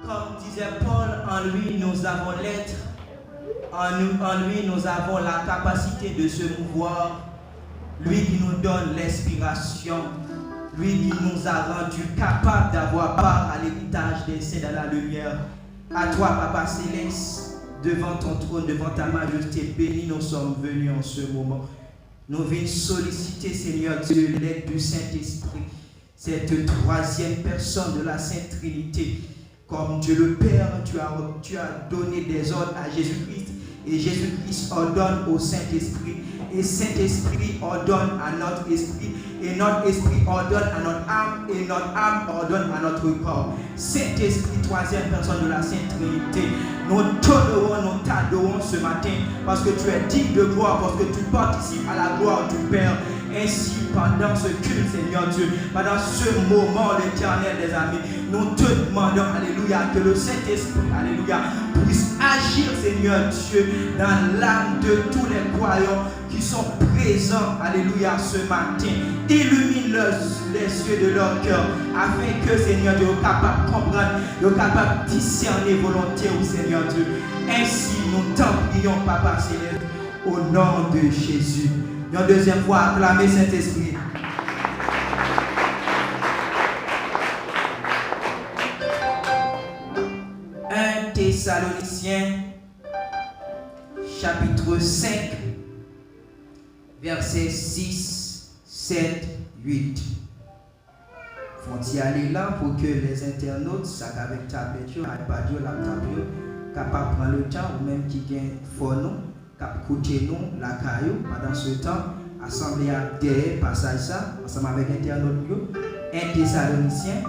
Comme disait Paul, en lui nous avons l'être, en lui nous avons la capacité de se mouvoir, lui qui nous donne l'inspiration, lui qui nous a rendus capables d'avoir part à l'héritage des saints dans la lumière. À toi, Papa Céleste, devant ton trône, devant ta majesté bénie, nous sommes venus en ce moment. Nous venons solliciter, Seigneur Dieu, l'aide du Saint-Esprit, cette troisième personne de la Sainte Trinité. Comme Dieu le Père, tu as donné des ordres à Jésus-Christ et Jésus-Christ ordonne au Saint-Esprit et Saint-Esprit ordonne à notre esprit et notre esprit ordonne à notre âme et notre âme ordonne à notre corps. Saint-Esprit, troisième personne de la Sainte Trinité, nous t'honorons, nous t'adorons ce matin parce que tu es digne de gloire, parce que tu participes à la gloire du Père. Ainsi, pendant ce culte, Seigneur Dieu, pendant ce moment, l'Éternel des amis, nous te demandons, alléluia, que le Saint-Esprit, alléluia, puisse agir, Seigneur Dieu, dans l'âme de tous les croyants qui sont présents, alléluia, ce matin. Illumine les yeux de leur cœur, afin que, Seigneur Dieu, soient capables de comprendre, soient capables de discerner volonté au Seigneur Dieu. Ainsi, nous t'en prions, Papa Céleste, au nom de Jésus. Une deuxième fois, acclamez Saint-Esprit. Thessaloniciens, chapitre 5, versets 6, 7, 8. Faut-il aller là pour que les internautes, ça avec tablette, iPad, laptop, capable de prendre le temps, ou même qui gagne phono, capable d'écouter nous, la caillou, pendant ce temps, assemblée à derrière, passage ça, ensemble avec internautes. 1 Thessaloniciens,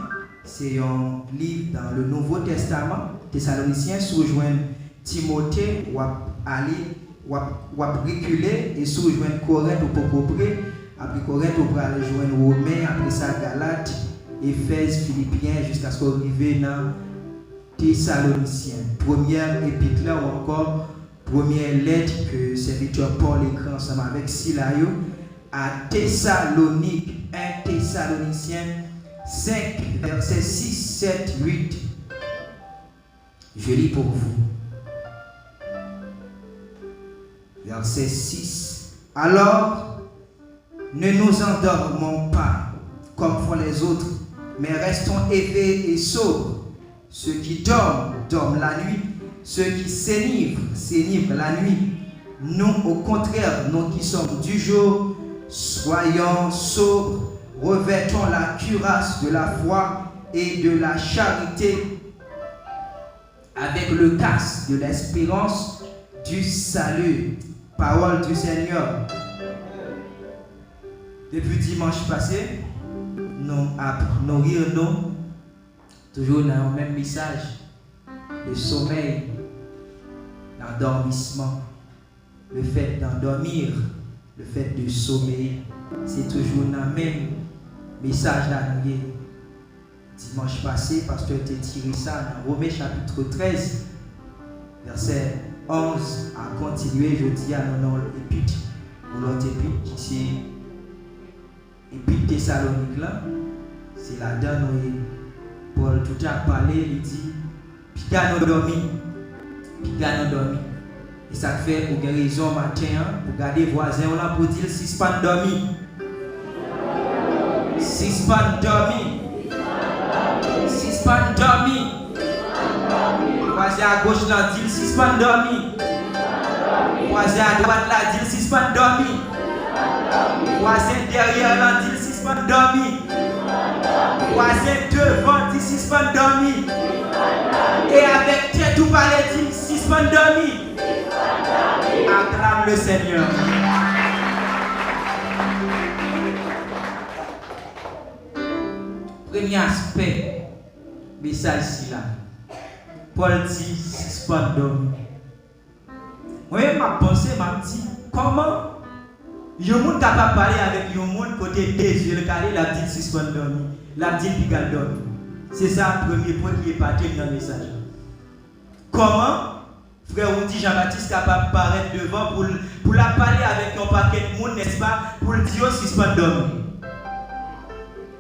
c'est un livre dans le Nouveau Testament. Thessaloniciens sous-joignent Timothée, ou aller, ou reculer, et sous-joignent Corinthe ou Pocopré. Après Corinthe, on va aller joindre Romains, après ça Galates, Éphèse, Philippiens, jusqu'à ce qu'on arrive dans Thessaloniciens. Première épître ou encore première lettre que serviteur Paul écrit ensemble avec Silaïo à Thessalonique, 1 Thessaloniciens 5, versets 6, 7, 8. Je lis pour vous. Verset 6. Alors, ne nous endormons pas comme font les autres, mais restons éveillés et sobres. Ceux qui dorment, dorment la nuit. Ceux qui s'enivrent la nuit. Nous, au contraire, nous qui sommes du jour, soyons sobres, revêtons la cuirasse de la foi et de la charité, avec le casque de l'espérance du salut. Parole du Seigneur. Depuis dimanche passé, nous apprenons nous toujours dans le même message. Le sommeil, l'endormissement, le fait d'endormir, le fait de sommeiller, c'est toujours dans le même message là. Dimanche passé, pasteur t'a tiré ça dans Romains chapitre 13, verset 11 à continuer. Je dis à nos épîtres, l'autre épître qui c'est épître Thessalonique là, c'est là-dedans où Paul tout a parlé, il dit Pika nous dormi. Et ça fait pour une raison matin, pour garder les voisins là pour dire si c'est pas dormi. Si c'est pas dormi. Si c'est pas dormi. Voisin à gauche là dit si c'est pas dormi. Voisin à droite là dit si c'est pas dormi. Voisin derrière là dit si c'est pas dormi. Voisin devant dit si c'est pas dormi. Et avec tête ou palais dit si c'est pas dormi. Acclame le Seigneur. Premier aspect, message ici là. Paul dit si c'est pas dormi. Moi, ma pensée m'a dit comment il y a un monde capable de parler avec un monde côté des yeux, le carré, la dit si c'est pas dormi. La dit pigal dormi. C'est ça le premier point qui est parti dans le message. Comment frère Oundi Jean-Baptiste capable de paraître devant pour la parler avec un paquet de monde, n'est-ce pas, pour le dire si c'est pas dormi.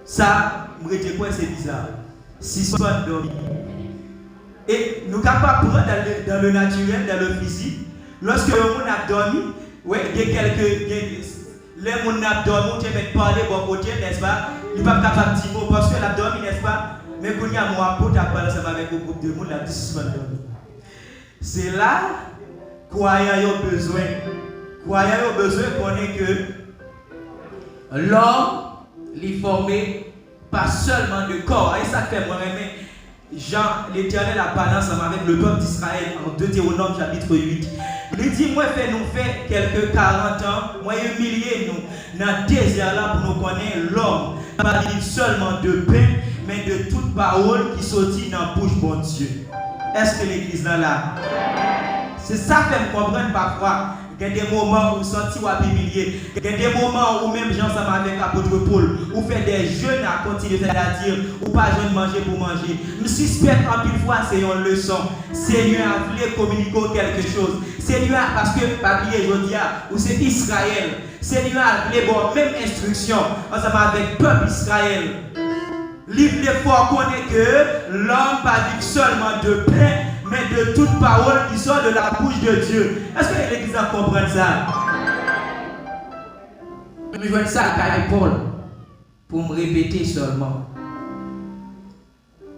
Ça, je me dis quoi, c'est bizarre. Si c'est pas dormi. Et nous sommes capables de prendre dans le naturel, dans le physique. Lorsque le monde a dormi, ouais, il y a quelques. Les gens qui ont dormi, tu peux parler de bon côté, n'est-ce pas? Il n'est pas capable de dire mot parce que l'abdomen, dormi, n'est-ce pas? Mais quand il y a moi, pour parler avec un groupe de monde, la discussion dormi. C'est là croyants ont besoin. Croyants ont besoin qu'on ait que l'homme est formé pas seulement de corps. Et ça fait moi-même. Jean, l'Éternel a parlé ensemble avec le peuple d'Israël en Deutéronome chapitre 8. Il dit, moi, nous fait quelques 40 ans, moi, humilié nous dans le désert là pour nous connaître l'homme, pas vivre seulement de pain, mais de toute parole qui sortit dans la bouche de bon Dieu. Est-ce que l'église est là? C'est ça que je comprends parfois. Il y a des moments où vous sentez humilié. Il y a des moments où même gens ensemble avec l'apôtre Paul, où fait des jeûnes à continuer à dire, ou pas jeûne manger pour manger. Je suspecte en pile fois, c'est une leçon. Seigneur a voulu communiquer quelque chose. Seigneur, parce que, papier, je dis, ou c'est Israël. Seigneur a voulu bon, même instruction, ensemble avec le peuple Israël. Livre l'effort qu'on est que l'homme pas vivre seulement de pain, mais de toute parole qui sort de la bouche de Dieu. Est-ce que l'église comprend ça? Je vois ça avec Paul pour me répéter seulement.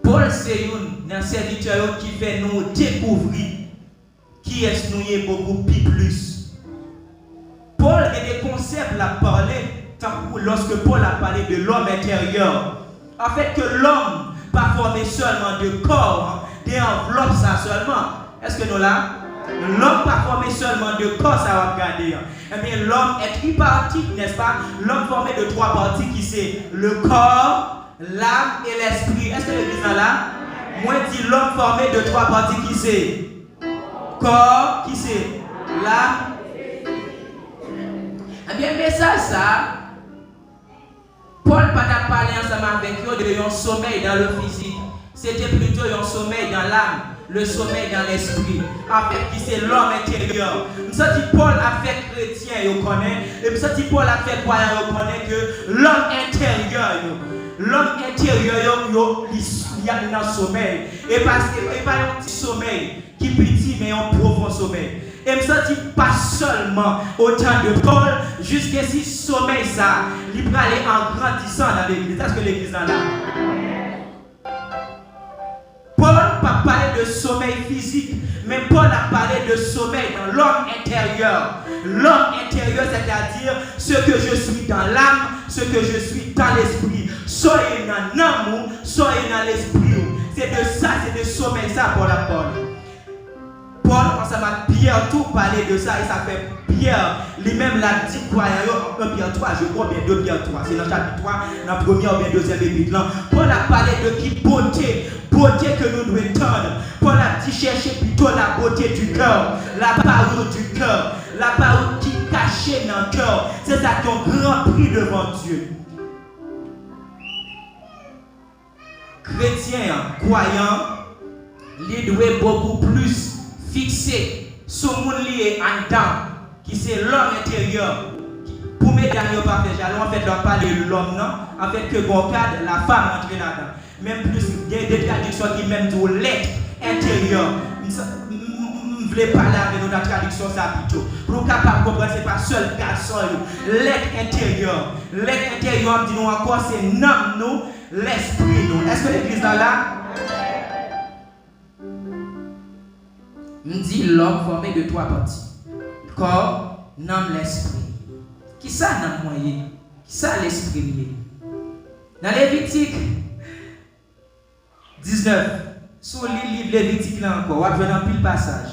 Paul, c'est un serviteur qui fait nous découvrir qui est nous beaucoup plus. Paul a des concepts à parler, lorsque Paul a parlé de l'homme intérieur. En fait, que l'homme pas formé seulement de corps, des enveloppes, ça seulement. Est-ce que nous là? L'homme pas formé seulement de corps, ça va regarder. Eh bien, l'homme est tripartite, n'est-ce pas? L'homme formé de trois parties qui c'est le corps, l'âme et l'esprit. Est-ce que l'église est là? Moi, je dis l'homme formé de trois parties qui c'est corps, qui c'est l'âme. Eh bien, message ça. Paul n'a pas parlé ensemble avec eux de un sommeil dans le physique. C'était plutôt un sommeil dans l'âme, le sommeil dans l'esprit. En fait, qui c'est l'homme intérieur. Nous avons dit Paul a fait chrétien, vous connaissez. Et nous avons dit Paul a fait croyant, vous connaissez que l'homme intérieur, il y a un sommeil. Et pas un petit sommeil qui petit, mais un profond sommeil. Et je me dis pas seulement au temps de Paul, jusqu'à si sommeil ça, il peut aller en grandissant dans l'église. Est-ce que l'église est là? Paul n'a pas parlé de sommeil physique, mais Paul a parlé de sommeil dans l'homme intérieur. L'homme intérieur, c'est-à-dire ce que je suis dans l'âme, ce que je suis dans l'esprit. Soyez dans l'amour, soyez dans l'esprit. C'est de ça, c'est de sommeil ça pour la Paul. Paul, ensemble avec Pierre, tout parler de ça, et ça fait Pierre, lui-même l'a dit, croyant, 1 Pierre 3, je crois bien 2 Pierre 3, c'est dans le chapitre 3, dans le premier ou bien deuxième épître là. Paul a parlé de qui beauté que nous devons tendre. Paul a dit chercher plutôt la beauté du cœur, la parole du cœur, la parole qui est cachée dans le cœur. C'est ça qui ont grand prix devant Dieu. Chrétien, croyant, il doit beaucoup plus fixé sur mon lié en temps, qui c'est l'homme intérieur. Pour mes derniers parfaits, en fait, on parle de l'homme, non? En fait, que bon cadre, la femme entre là-dedans. Même plus, il y a des traductions qui même pour l'être intérieur. Je ne voulais parler avec nous dans la traduction, ça plutôt. Pour capable de comprendre, ce n'est pas seul garçon, l'être intérieur. L'être intérieur, dit nous encore, c'est l'homme, nous, l'esprit, nous. Est-ce que l'église est là? On dit l'homme formé de trois parties. Corps, âme, l'esprit. Qui ça dans le moyen? Qui ça l'esprit? Dans Lévitique 19, sur le livre Lévitique là encore, on va voir un pile passage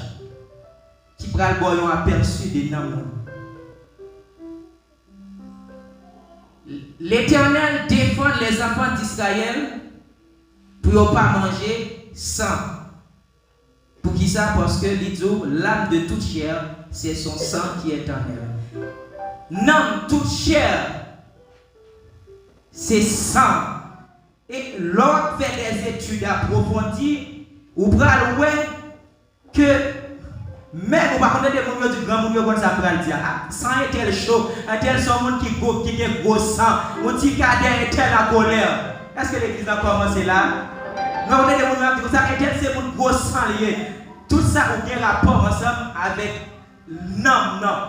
qui prend le boyon aperçu des noms. L'Éternel défend les enfants d'Israël pour ne pas manger sang. Pour qui ça? Parce que l'âme de toute chair, c'est son sang qui est en elle. L'âme toute chair, c'est sang. Et l'autre fait des études approfondies, ou bral ouais que même on va connaître des gens du grand monde comme ça pour dire sang est tel chaud, un tel son monde qui a gros sang, on dit qu'il y a tel la colère. Est-ce que l'église a commencé là? On va connaître des gens qui disent ça, un tel c'est monde gros sang lié. Tout ça a un rapport ensemble avec nam nam.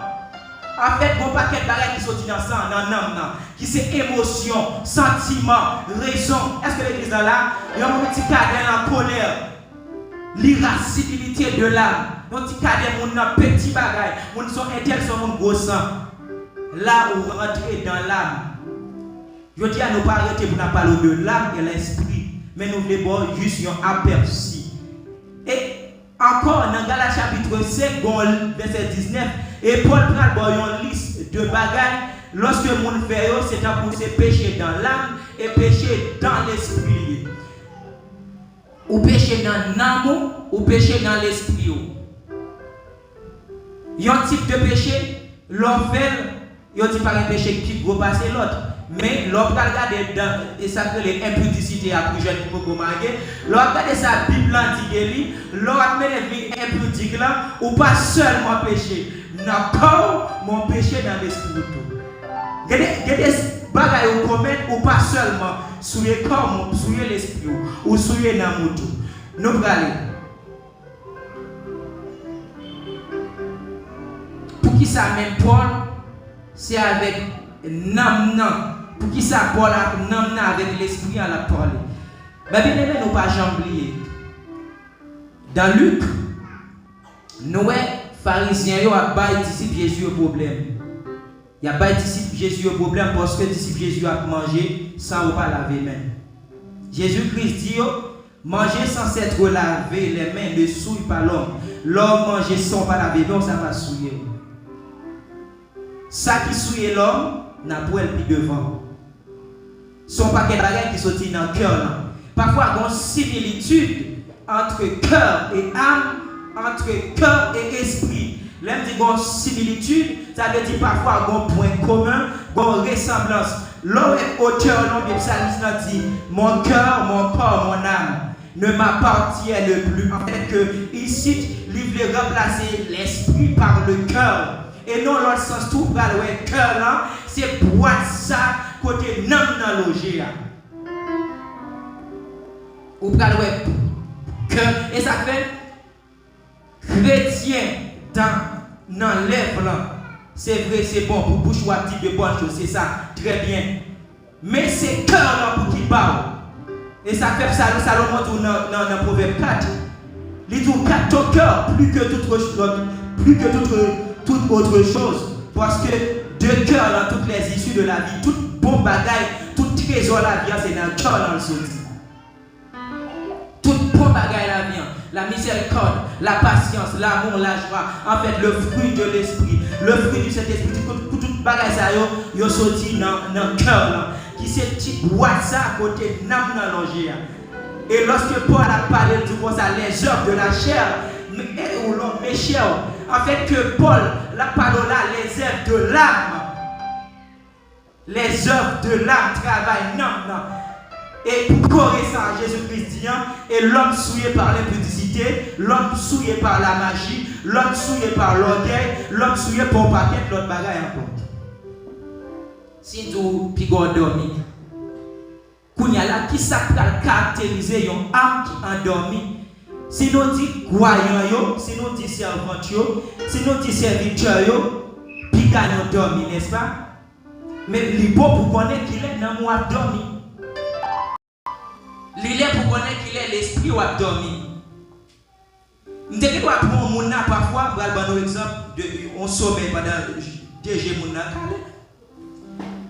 En fait, bon paquet de bagages qui sont dans ça, dans nam nam, qui c'est émotion, sentiment, raison. Est-ce que l'église est là? Il y a un petit cadre en colère, l'irascibilité de l'âme. Un petit cadre, mon petit bagage, mon son interne, son gros sang. Là où rentrer dans l'âme. Je dis à nous pas arrêter pour nous parler de l'âme et l'esprit, mais nous voulons juste un aperçu. Et encore dans Galates chapitre 5, verset 19, et Paul prend une liste de bagages. Lorsque mon fait, c'est pour se pécher dans l'âme et pécher dans l'esprit. Ou pécher dans l'âme ou pécher dans l'esprit. Il y a un type de péché, l'on fait. Il dit pas un péché qui va passer l'autre. Mais l'on va regarder dans et ça que les impudicités à plus jeune pour commander. L'on va regarder sa Bible antique, l'on va mettre les impudiques là, ou pas seulement péché. N'importe mon péché dans l'esprit. Il y a des bagages qu'on commet ou pas seulement sur le corps, sur l'esprit ou sur l'amour. Nous allons aller. Pour qui ça même Paul? C'est avec nam-nam. Pour qui ça Paul a nam-nam avec l'esprit à la parole. Mais bien aimé, nous pas oublier. Dans Luc, nous pharisiens ont pas disciple Jésus au problème. Il n'y a pas disciple Jésus au problème parce que disciple Jésus a mangé sans pas laver les mains. Jésus-Christ dit manger sans s'être lavé les mains ne souille pas l'homme. L'homme manger sans pas laver les mains, ça va souiller. Ça qui souille l'homme n'a pas le plus devant. Son paquet de bagages qui sortent dans le cœur. Parfois, il y a une similitude entre cœur et âme, entre cœur et esprit. L'homme dit qu'il y a une similitude, ça veut dire parfois il y a un point commun, il y a une ressemblance. L'homme est auteur, l'homme est psalmiste dit mon cœur, mon corps, mon âme ne m'appartiennent plus. En fait, que ici, il veut remplacer l'esprit par le cœur. Et non, l'autre sens, tout le cœur là, c'est boire ça côté non dans logé. Ou pas le cœur. Et ça fait chrétien dans l'œuvre là. C'est vrai, c'est bon pour bouche ou dire de bonnes choses, c'est ça, très bien. Mais c'est cœur là pour qui parle. Et ça fait ça, Salomon dit dans Proverbe 4. Il dit garde ton cœur plus que toute autre chose. Parce que de cœur dans toutes les issues de la vie, tout bon bagaille, tout trésor de la vie, c'est dans le cœur dans le sorti. Tout bon bagaille la vie, la miséricorde, la patience, l'amour, la joie, en fait le fruit de l'esprit, le fruit du Saint-Esprit, tout bagaille ça yo sorti dans le cœur là, qui c'est petit boîte ça à côté nam dans l'ongé. Et lorsque Paul a parlé du coup ça les œuvres de la chair, ou l'homme mes chers, en fait que Paul la parole là les œuvres de l'âme. Les œuvres de l'âme travaillent non. Et pour corriger ça, Jésus-Christ dit, et l'homme souillé par l'impudicité, l'homme souillé par la magie, l'homme souillé par l'orgueil, l'homme souillé par un paquet de l'autre bagaille encore. Si nous pigons dormi, qui ça caractériser une âme qui endormie? Si nous disons croyants, si nous disons servants, si nous disons serviteurs, puis gagnons dormi, n'est-ce pas? Mais il est bon pour connaître qu'il est dans moi dormi. Il est pour connaître qu'il est l'esprit ou a dormi. Nous devons prendre mon nom parfois, pour avoir un exemple, on sommeil pendant DG mon nom.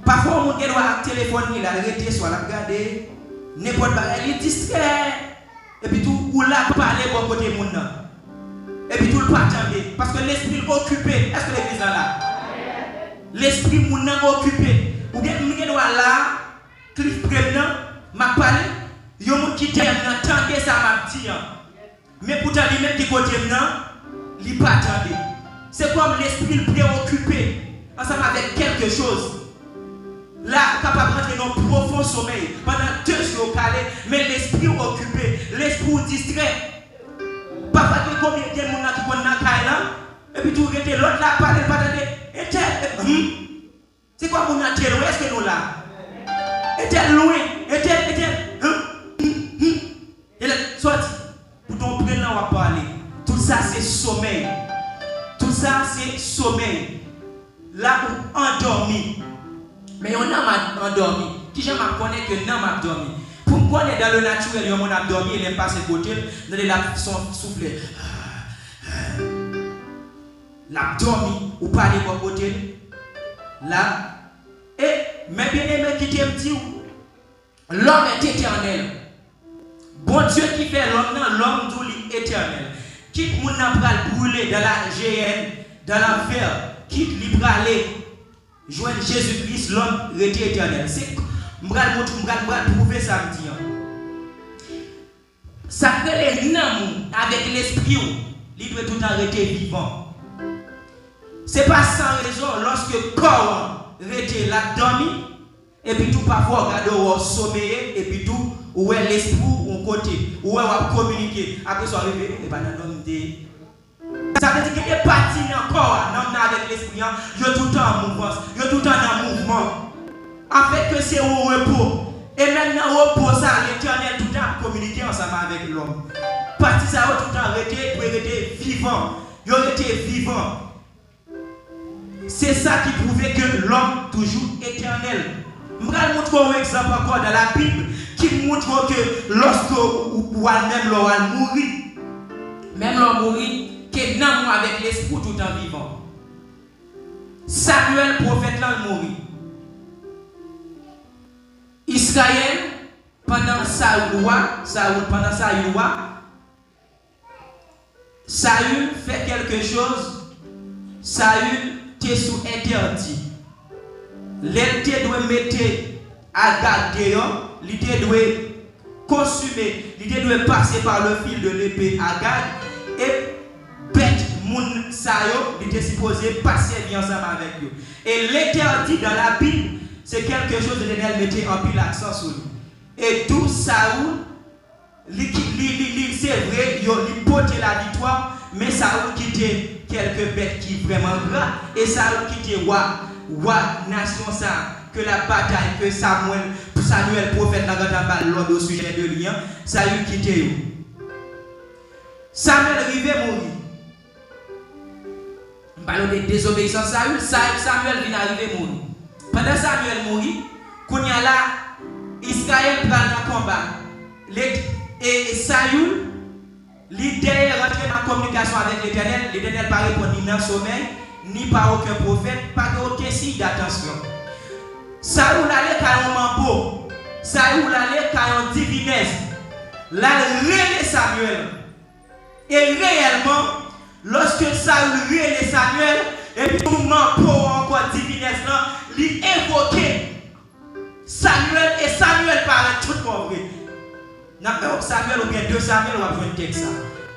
Parfois, on doit téléphoner, il a arrêté, soit la regarder, n'importe quoi, il est distrait. Et puis tout, ou là, parler bon côté mon nom. Et puis tout le pas attendre. Parce que l'esprit est occupé. Est-ce que l'église est là? L'esprit mon nom occupé. Ou bien, nous doit là, clic prévenant, m'a parlé, il y a un qui t'aime, attendez ça m'a dit. Mais pourtant, lui-même qui côté maintenant, il pas attendé. C'est comme l'esprit préoccupé, ensemble avec quelque chose. Là, capable de rentrer dans un profond sommeil pendant 2 jours calé, mais l'esprit occupé, l'esprit distrait. Parfois, combien de gens qui sont dans la et puis tout l'autre là, parler, c'est quoi mon atelier? Où est-ce que nous là? Est-elle loin? Est-elle? Elle est sortie pour ton prenne là, on va parler. Tout ça, c'est sommeil. Tout ça, c'est sommeil. Là où endormi. Mais on a endormi. Qui j'aime connaître que non m'a dormi. Pour me connaître dans le naturel, on a dormi, il est passé côté, dans la souffler. La dormi, ou pas de bon côté. Là. Et, mais bien aimé qui t'aime dit, l'homme est éternel. Bon Dieu qui fait l'homme, l'homme d'où éternel. Quitte mon n'a brûler dans la GN, dans l'enfer, quitte libre aller, joindre Jésus-Christ, l'homme était éternel. C'est m'bral prouver ça me dit. Ça fait les noms avec l'esprit, il doit tout arrêter vivant. C'est pas sans raison lorsque corps était là dormi et puis tout parfois regarder au sommeil et puis tout où est l'esprit au côté où est va communiquer après soit arrivé et pas dans ça veut dire qu'il est parti encore avec l'esprit, il est tout le temps en mouvement, il est tout le temps en mouvement. En fait que c'est au repos. Et maintenant au repos ça l'éternel tout le temps communiquer ensemble avec l'homme. Parti ça tout le temps arrêté vivant. Il était vivant. C'est ça qui prouvait que l'homme toujours éternel. Je vais vous montrer un exemple encore dans la Bible qui montre que lorsque même l'homme mourit, même l'homme mourit, que non avec l'esprit tout en vivant. Samuel, prophète, là mourit. Israël, pendant Saül fait quelque chose, Saül était sous interdit. L'était doit mettre à garder, l'était doit consumer, l'était doit passer par le fil de l'épée à garde et bête moun sayo, l'était supposé passer bien ensemble avec lui. Et l'interdit dans la Bible, c'est quelque chose que l'Éternel mettait en pile l'accent sur lui. Et tout Saoul, c'est vrai, il portait la victoire, mais Saoul quittait quelques bêtes qui vraiment gras, et Saoul quittait roi nation ça, que la bataille que Samuel prophète n'a pas l'ordre au sujet de lui, Saoul quittait. Samuel arrivait mourir. Parlons de désobéissance Samuel vient arriver mourir. Pendant Samuel mourit, qu'on y a là, Israël prend le combat. Et Saül, l'idée rentrer en communication avec l'Éternel, l'Éternel pas répondre ni dans le sommeil, ni par aucun prophète, pas aucun signe d'attention. Saül allait quand un mambo, Saül allait quand un divinesse. Là, il Samuel. Et réellement, lorsque Saül relève Samuel, et puis tout le mambo encore divinesse là, il évoquait Samuel et Samuel parlait tout pour vrai. Samuel ou bien 2 Samuel ou bien un texte.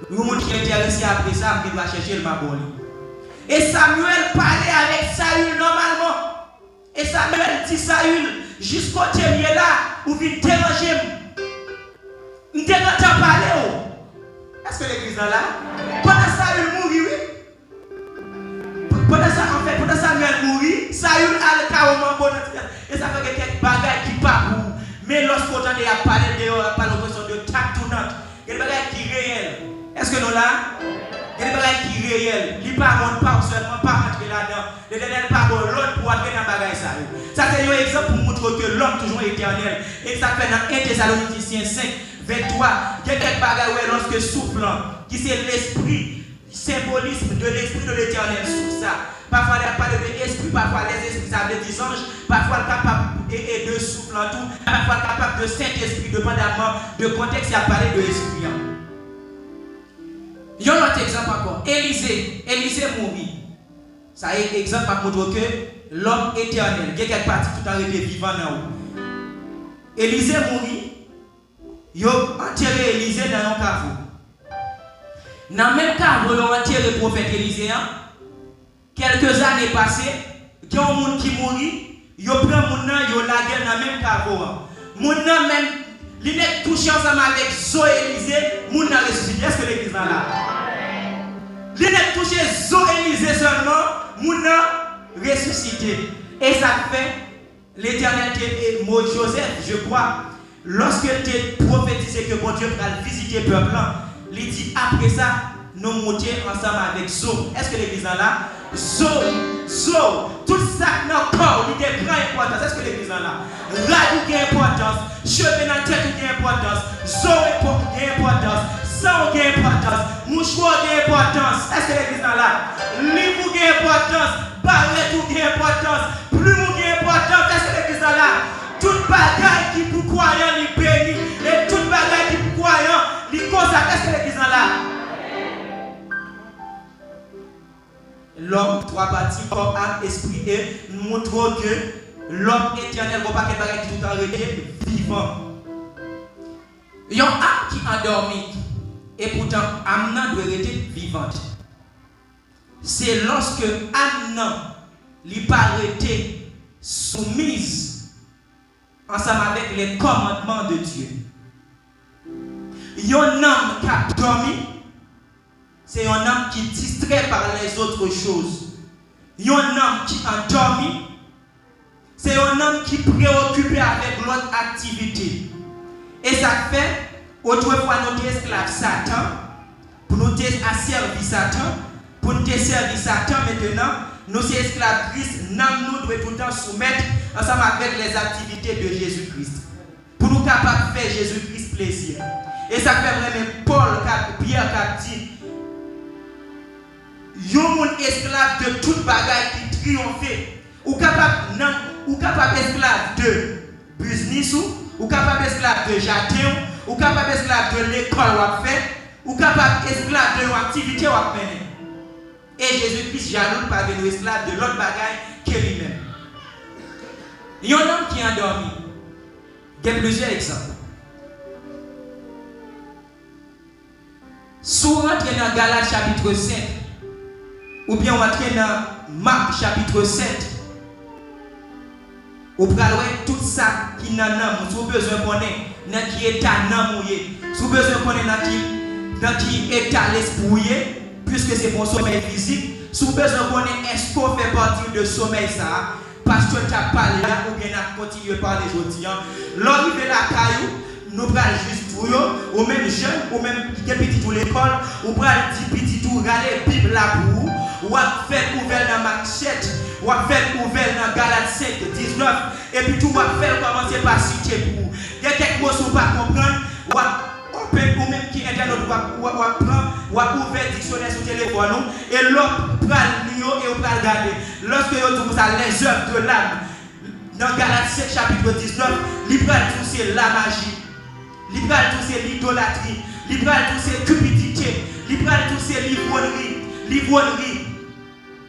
Nous monde qui est intéressé après ça, il va chercher le maboli. Et Samuel parlait avec Saül normalement. Et Samuel dit Saül, jusqu'au dernier là, où vient déranger. Nous devons parler. Est-ce que l'église est là? Pendant Saül mourit, oui. Pendant Samuel mourit, Saül a le carrément bon. Et ça fait quelques bagages qui partent. Mais lorsqu'on a parlé de tact tournante, il y a des bagages qui sont réels. Est-ce que nous là? Il y a des bagages qui sont réels. Il n'y a pas seulement pas entrer là-dedans. Il n'y a pas l'autre pour entrer dans le bagage. Ça c'est un exemple pour montrer que l'homme toujours éternel. Et ça fait dans 1 Thessaloniciens 5, 23. Il y a quelques bagages lorsque soufflant, qui c'est l'esprit, symbolisme de l'esprit de l'éternel sous ça. Parfois, il parle de l'esprit, parfois les esprits, ça veut dire anges, parfois capable de souffle en tout, parfois capable de Saint-Esprit, dépendamment de contexte, il a parlé de l'esprit. Il y a un autre exemple encore. Élisée mourit. Ça est exemple pour montrer que l'homme éternel, il y a quelque partie tout arrêté vivant dans haut. Élisée mourit. Il a enterré Élisée dans un caveau. Dans le même caveau, il a enterré le prophète Élisée. Quelques années passées, il y a un monde qui mourit, il prend mon nom, il la gueule dans le même caveau. Mon nom même, il est touché ensemble avec Zoé Élisée, mon nom ressuscité. Est-ce que l'église est là? Il est touché Zoé Élisée seulement, mon nom ressuscité. Et ça fait, l'Éternel et Joseph, je crois, lorsque tu prophétisé que bon Dieu va visiter le peuple, il dit après ça, nous montons ensemble avec Zo. Est-ce que l'église est là? Zo, tout ça dans le corps, il a une grande importance. Est-ce que l'église est là? Radio a une importance, cheveux dans la tête a une importance, Zo a une importance, sang a une importance, mouchoir a une importance. Est-ce que l'église est là? Livre a une importance, barrette a une importance, plume a une importance. Est-ce que l'église est là? Toute bagaille qui pour croyant est béni et toute bagaille qui pour croyant est consacrée. Est-ce que l'église est là? L'homme, trois parties, corps, âme, esprit, et nous montrons que l'homme éternel, il pas de bagaille qui tout arrêté, vivant. Il y a une âme qui est endormie, et pourtant, âme doit rester vivante. C'est lorsque âme n'est pas arrêtée, soumise, ensemble avec les commandements de Dieu. Il y a une âme qui a dormi. C'est un homme qui est distrait par les autres choses. Il y a un homme qui est endormi. C'est un homme qui est préoccupé avec l'autre activité. Et ça fait, autrefois, nous sommes esclaves Satan. Pour nous asservir Satan. Pour nous servir Satan, maintenant, nous sommes esclaves Christ. Nous devons tout le temps soumettre ensemble avec les activités de Jésus-Christ. Pour nous capables de faire Jésus-Christ plaisir. Et ça fait vraiment Paul, Pierre qui dit, yon esclave de toute bagaille qui triomphe. Ou capable esclave de business ou capable esclave de jardin ou capable esclave de l'école ou fait ou capable esclave de l'activité ou mener. Et Jésus-Christ jaloux pas de esclave de l'autre bagaille que lui-même. Il y a un homme qui est endormi. Il y a plusieurs exemples. Si vous rentrez dans Galates chapitre 5, ou bien on rentrez dans Marc chapitre 7, vous prenez tout ça qui est dans l'âme, si vous avez besoin de connaître qui état l'âme, si vous avez besoin de connaître dans qui état l'esprit, puisque c'est mon sommeil physique, si vous avez besoin de connaître est-ce qu'on fait partie de sommeil ça, parce que tu as parlé là, ou bien tu as continué à parler aujourd'hui. L'arrivée la caillou, nous prenons juste pour eux, ou même jeunes, ou même qui est petit pour l'école, ou prenons 10 petits tours, regardez la Bible là pour vous, ou faire ouvert dans Marc 7, ou faire ouvert dans Galates 5, 19, et puis tout va faire commencer par citer pour vous. Il y a quelques mots que vous ne pas comprendre, ou même qui est dans notre prendre, ou ouvert le dictionnaire sur le téléphone, et l'autre prend le livre et on va regarder. Lorsque vous trouvez ça, les œuvres de l'âme, dans Galates 7, chapitre 19, il prend tout c'est la magie. Il prend tout c'est l'idolâtrie, il prend tout c'est cupidité, il prend tout c'est l'ivrognerie,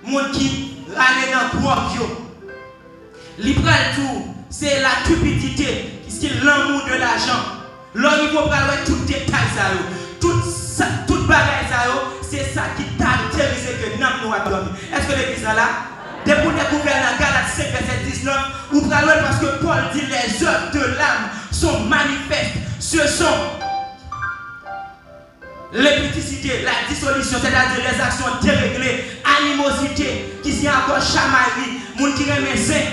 monde qui allait dans le bois. Il prend tout, c'est la cupidité, c'est l'amour de l'argent. Là, il faut prendre tout détail, toute bagaille, c'est ça qui caractérise que nous avons dormi. Est-ce que l'église est là? Depuis qu'on découvert dans Galates 5, verset 19, vous prenez parce que Paul dit les œuvres de l'âme sont manifestes. Ce sont l'épicité, la dissolution, c'est-à-dire les actions déréglées, animosité, qui sont encore chamaillerie, moun qui remet zin.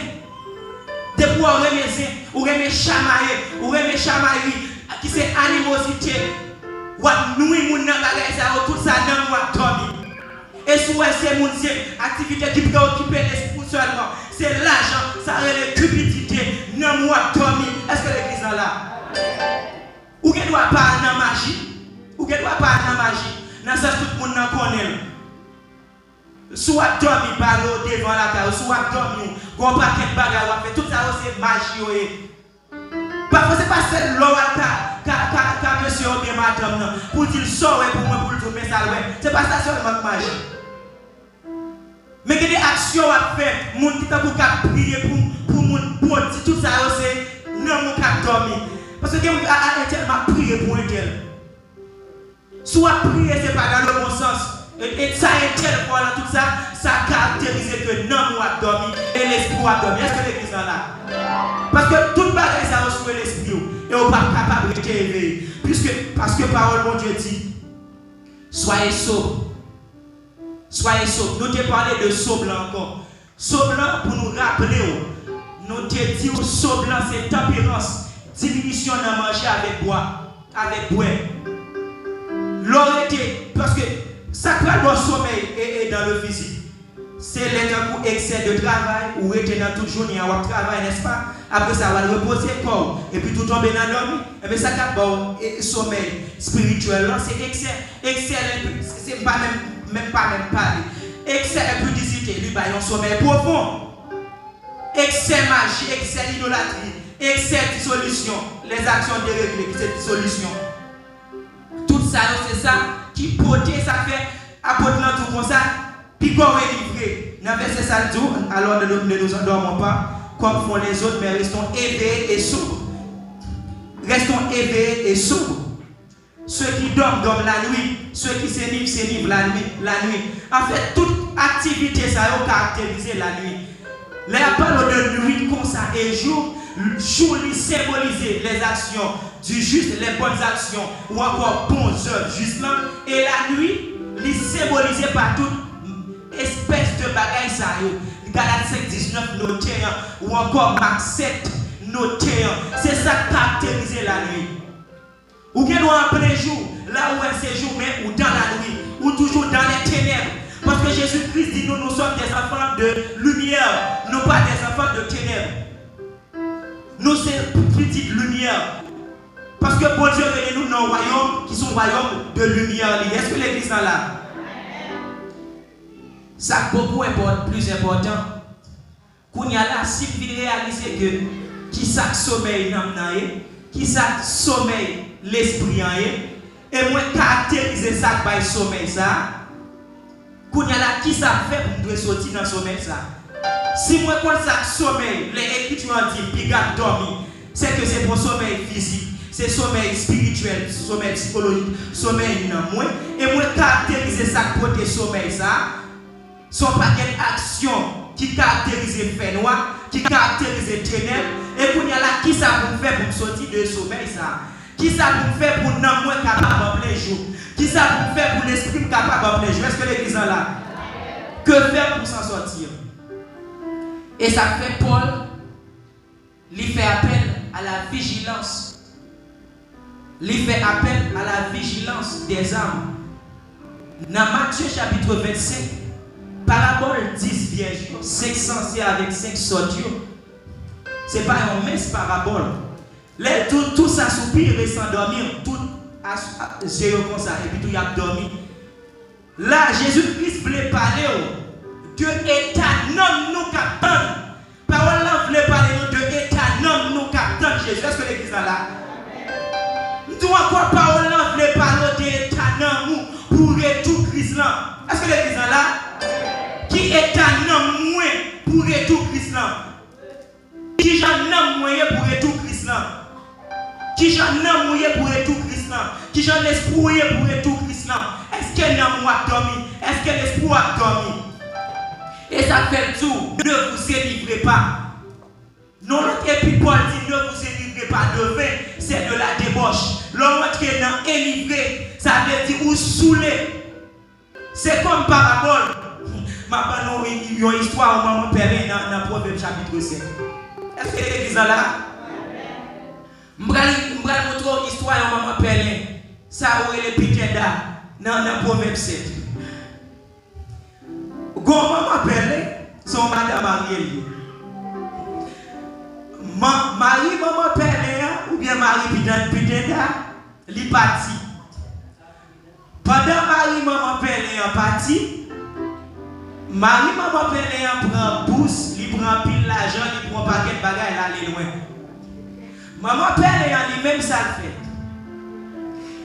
Depuis on remet zin, ou remet chamaillerie, ou remet chamaillerie, qui c'est animosité, ou nous moun nan bagay ça, tout ça dans moi dormi. Et si c'est mon activité qui préoccupe l'esprit seulement, c'est l'argent, ça a les cupidités, non moi dormi. Est-ce que l'église est là? Ou qu'elle doit pas dans magie, ou qu'elle doit pas dans magie, dans ce que tout le monde connaît. Soit dormi par devant la case, soit dormi, qu'on paquet de bagages, fait tout ça c'est magie. Parfois c'est pas celle là monsieur ou bien madame pour dire sort pour moi pour le tourner ça c'est pas ça seulement magie. Mais il y a des actions à faire, mon qui t'a pour prier pour mon bon tout ça c'est non mon cap dormir. Parce que quelqu'un a tellement prié pour un tel. Soit prier, c'est pas dans le bon sens. Et ça est tel voilà tout ça, ça caractérise que non moi dormi et l'esprit a dormi. Est-ce que l'église est là? Parce que toute bagaille ça reçoit l'esprit et on n'est pas capable de éveiller. Parce que parole mon Dieu dit, soyez sobres. Soyez sobres. Nous t'ai parlé de sobre encore. Sobre pour nous rappeler, nous t'ai dit sobre c'est tempérance. Diminution de manger avec bois. l'aurait été, parce que ça crée le sommeil et dans le physique. C'est un excès de travail ou était dans toute journée à travail, n'est-ce pas? Après ça, on va reposer le corps et puis tout tomber dans l'homme. Et bien ça, c'est sommeil spirituel. C'est excès, c'est pas même parler. Excès impudicité, lui, il y a un sommeil profond. Excès magie, excès idolâtrie, excès dissolution, les actions déréglées, c'est dissolution. Tout ça, c'est ça qui potait, ça fait apporter tout comme ça. Puis qu'on est livré. Dans verset ça dit, alors ne nous endormons pas comme font les autres, mais restons éveillés et soubres. Restons éveillés et soubres. Ceux qui dorment la nuit. Ceux qui s'énivrent la nuit. En fait, toute activité, ça a caractérisé la nuit. Là, il parle de nuit comme ça et jour. Jour, il symbolise les actions du juste, les bonnes actions, ou encore bonnes œuvres juste là. Et la nuit, il symbolise par toute espèce de bagaille ça yo. Galates 5:19 noté ou encore Marc 7 noté. C'est ça qui caractérise la nuit. Ou bien en plein jour, là où est séjour, mais ou dans la nuit, ou toujours dans les ténèbres. Parce que Jésus-Christ dit nous sommes des enfants de lumière, non pas des enfants de ténèbres. Nous sommes petites lumières. Parce que bon Dieu est nous dans le royaume qui sont royaume de lumière. Est-ce que l'église est là? Ça beaucoup plus important. Qu'on y a là, si vous réalisez que qui ça sommeil qui ça sommeil l'esprit et moi caractériser ça par sommeil ça. Qu'on y a là, qui ça fait pour nous sortir dans le sommeil ça. Si moi quand ça sommeil, les écritures disent puis dormir, c'est que c'est pour sommeil physique, c'est sommeil spirituel, sommeil psychologique, sommeil dans moi et moi caractériser ça pour te sommeil ça. Son paquet d'actions qui caractérise le fait noir, qui caractérise les ténèbres, et qu'on y a là, qui ça pour faire pour sortir de sommeil ça? Qui ça pour faire pour nous moins capable en plein jour? Qui ça pour faire pour l'esprit capable en plein jour? Est-ce que l'église est là? Que faire pour s'en sortir? Et ça fait Paul, il fait appel à la vigilance. Il fait appel à la vigilance des âmes. Dans Matthieu chapitre 25, parabole 10 vierges, 5 sorciers avec 5 sorciers. Ce n'est pas une mince parabole. Là, tout s'assoupir et s'endormir, tout yeux comme ça, et puis tout y a dormi. Là, Jésus-Christ voulait parler de état nous captons. Parole là voulait parler de état nous captons. Jésus, est-ce que l'église est là? Nous encore parole là voulait parler de état nous pour tout Christ là. Est-ce que l'église est là? Qui est un homme moins pour tout Christ là? Qui j'en homme moyen pour tout Christ là? Qui j'en homme moyen pour tout Christ là? Qui j'en espoir pour tout Christ là? Est-ce qu'un homme a dormi? Est-ce que l'espoir a dormi? Et ça fait tout. Ne vous élivrez pas. Non, et puis Paul dit ne vous élivrez pas de vin, c'est de la débauche. L'homme qui est dans élivré, ça veut dire ou saoulé. C'est comme parabole. Ma parole, il y a une histoire au maman Péré dans Proverbe chapitre 5. Est-ce que l'église est là? Je vais vous montrer une histoire au maman Péré. Ça, où est le Pitenda dans Proverbe 7. Quand maman Péré, son madame mariée. Marie maman Péré, ou bien Marie Pitenda, il est parti. Pendant Marie maman Péré est parti, Marie maman Pélé prend bourse, il prend pile l'argent, il prend paquet de bagages, il aller loin. Maman Pélé lui-même ça le fait.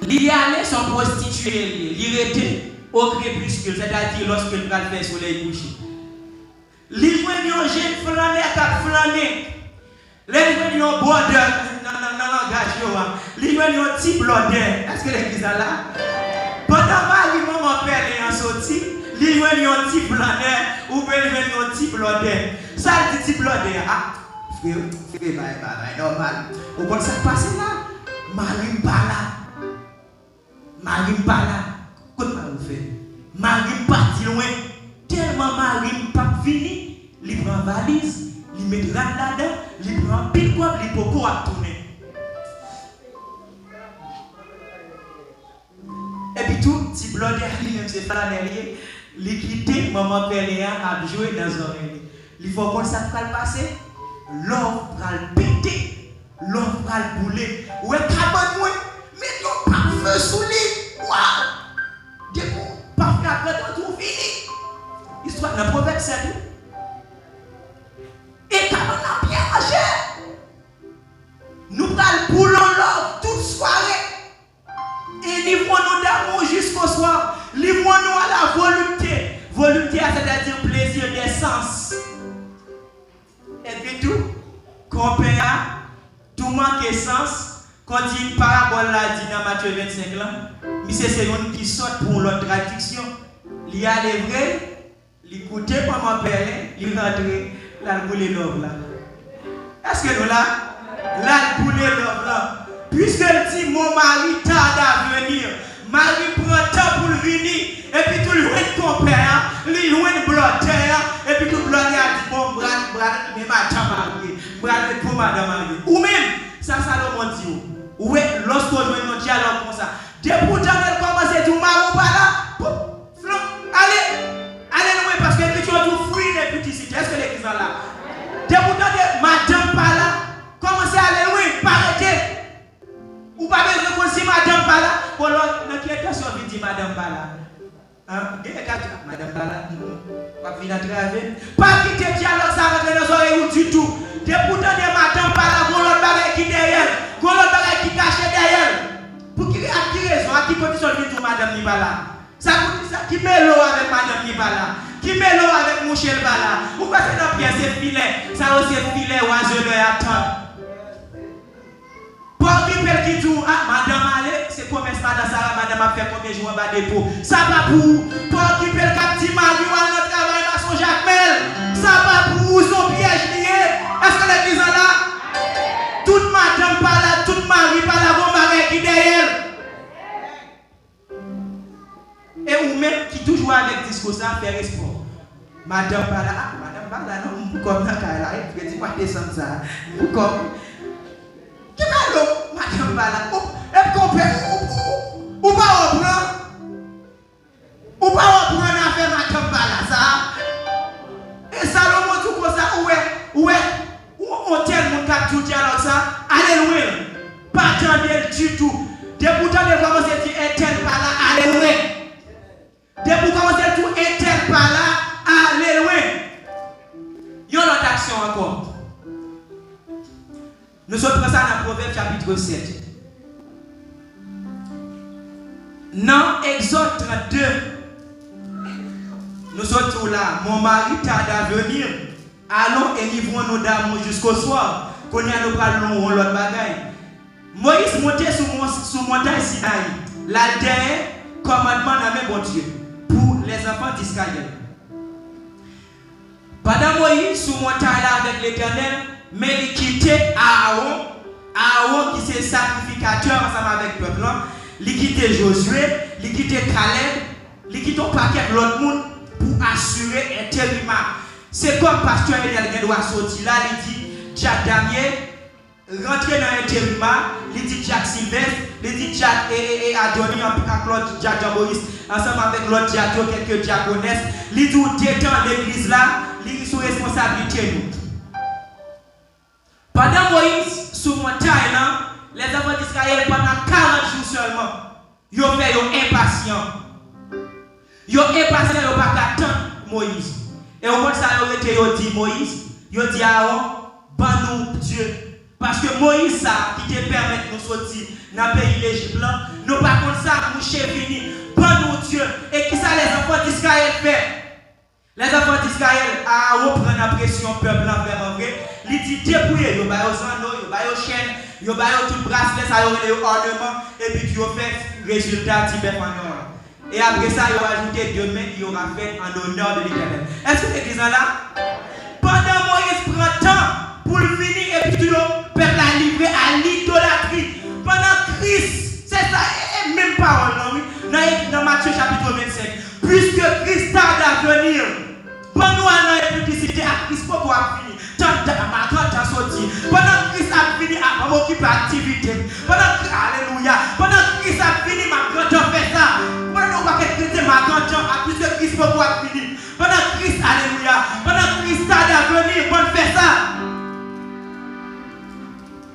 Il y allait son prostituée, il était au crépuscule, c'est-à-dire lorsque le fait soleil couché. Il voit une jeune flâner qui flâner. Il voit un border dans le langage, il voit un petit blondin. Est-ce que l'église est là? Pendant Marie maman Pélé est sorti. Il y a un petit blondin ou bien un petit blondin. Ça, le petit blondin, ah, frère, normal. Au quoi ça passe là? Marie pas là. Marie pas là. Comment vous faites? Marie parti loin. Tellement Marie pas fini, il prend valise, il met là-dedans, il prend pile quoi, il peut tourner. Et puis petit blonde, lui-même, c'est flanelier. Il quitte maman Péléa à jouer dans les oreilles. Il faut qu'on ça va le passer. L'homme va le péter. L'homme va le bouler. Ouais, cabane, moi. Mais non, pas feu sous lui. Waouh! Des coups, parfait après tout fini. Histoire d'un proverbe, c'est tout. Et cabane a bien marché. Nous allons bouler l'homme toute soirée. Et livrons-nous d'amour jusqu'au soir. Livrons-nous à la volonté. Volonté, c'est-à-dire plaisir des sens. Et puis tout, compère, tout manque de sens. Quand il dit une parabole là, dit dans Matthieu 25 là, mais c'est celui qui sort pour l'autre traduction. Il y a les vrais, il écoute comment père, il rentre, là, il boule l'homme là. Est-ce que nous là? Là, il boule l'homme là. Puisqu'elle dit mon mari tarde à venir, Marie prend temps pour venir, et puis tout le monde compère, lui loin de blotter, et puis tout le monde a dit bon, bras, mais madame mariée, bras pour madame mariée. Ou même, ça Salomon dit, oui, lorsque on joue un dialogue comme ça, dès pour elle commence à dire marron pas là, allez loin, parce que tu as tout fruit des petits sites. Est-ce que l'église est là? Dès pour madame pas là, commencez à aller loin, pas arrêter. Ou pas besoin de si madame pas là, pour l'autre, qui est question de dire madame pas là. Hein? Madame pas là, pas venir à travers. Pas quitter le dialogue, ça va dans les oreilles du tout. Des pourtant de madame pas là, pour l'autre bagaille qui derrière, pour l'autre bagaille qui cache derrière. Pour qui a qui raison, à qui condition de dire madame n'est pas là. Ça coûte ça, qui met l'eau avec madame n'est pas là. Qui met l'eau avec Mouchel pas là. Ou passez dans pièce et filet, ça aussi filet, oiseau de attendre. Pour qui dit, ah, madame allez, c'est commerce, madame Sarah, madame a fait combien de jours en bas dépôt. Ça va pour qui peut le dit, Marie, on a travaillé à son Jacques-Mel. Ça va pour son piège lié. Est-ce que l'église est là? Toute madame pas là, toute Marie pas là, bon Marie qui derrière. Et ou même qui toujours avec discours ça, faire espoir. Madame pas là, ah, madame pas là, non, comme ça, elle dit, pas descendre ça. Comme. Qui va l'eau, madame pas là? Et qu'on peut, ou pas reprendre? Ou pas reprendre affaire madame pas là, ça? Et Salomon tout comme ça, où on tient mon cap tout dialogue ça, allez loin, pas attendre du tout. Dès pourtant de commencer à dire tel par là, allez loin. Dès pour commencer à tout tel par là, allez loin. Il y a une autre action encore. Nous sommes présents dans Proverbe chapitre 7. Dans Exode 32, nous sommes là. Mon mari tarde à venir. Allons et livrons-nous d'amour jusqu'au soir. Qu'on y a nous parlons l'autre bagaille. Moïse montait sur montagne Sinaï. La dernière commandement de même bon Dieu pour les enfants d'Israël. Pendant Moïse sur montagne là avec l'Éternel, mais il quittait Aaron qui c'est sacrificateur ensemble avec le peuple. Il quittait Josué, il quittait Caleb, il quittait un paquet de l'autre monde pour assurer un territoire. C'est comme pasteur Eliel doit sortir là, il dit Jack Daniel, rentrer dans un territoire, il dit Jack Sylvestre, il dit Jack et Adonis, avec l'autre Jack Jamboris, ensemble avec l'autre Jack, quelques diaconesses, il dit détend l'église là, il sous responsabilité nous. Pendant Moïse, sur montagne, les enfants d'Israël, pendant 40 jours seulement, ils ont fait impatients. Ils ont impatients, ils n'ont pas attendre Moïse. Et au moment ça, ils ont dit Moïse, ils ont dit Aaron, ban-nous Dieu. Parce que Moïse, ça, qui te permet de nous sortir dans le pays d'Égypte, nous pas comme ça, nous fini, ban-nous Dieu. Et qui ça, les enfants d'Israël fait? Les enfants d'Israël a repris la pression peuple envers vrai. Il dit dépouiller, il y a zando, il y a chaîne, il y a tout bracelet, ça y a ornement, et puis tu as fait résultat Tibet pendant. Et après ça, il a ajouté demain, il aura fait en honneur de l'Éternel. Est-ce que l'église est là? Pendant Moïse prend temps pour venir et puis tout le peuple a livré à l'idolâtrie. Pendant Christ, c'est ça, et même parole, non, oui, dans Matthieu chapitre 25. Puisque Christ tarde à venir, pendant un publicité à Christ pour pouvoir finir. Tant à sorti. Pendant Christ a fini à m'occuper d'activité. Pendant Alléluia. Pendant Christ a fini ma grande fait ça. Pendant l'argent, à plus que Christ peut pouvoir finir. Pendant que Christ, alléluia, pendant que Christ a d'avenir, on fait ça.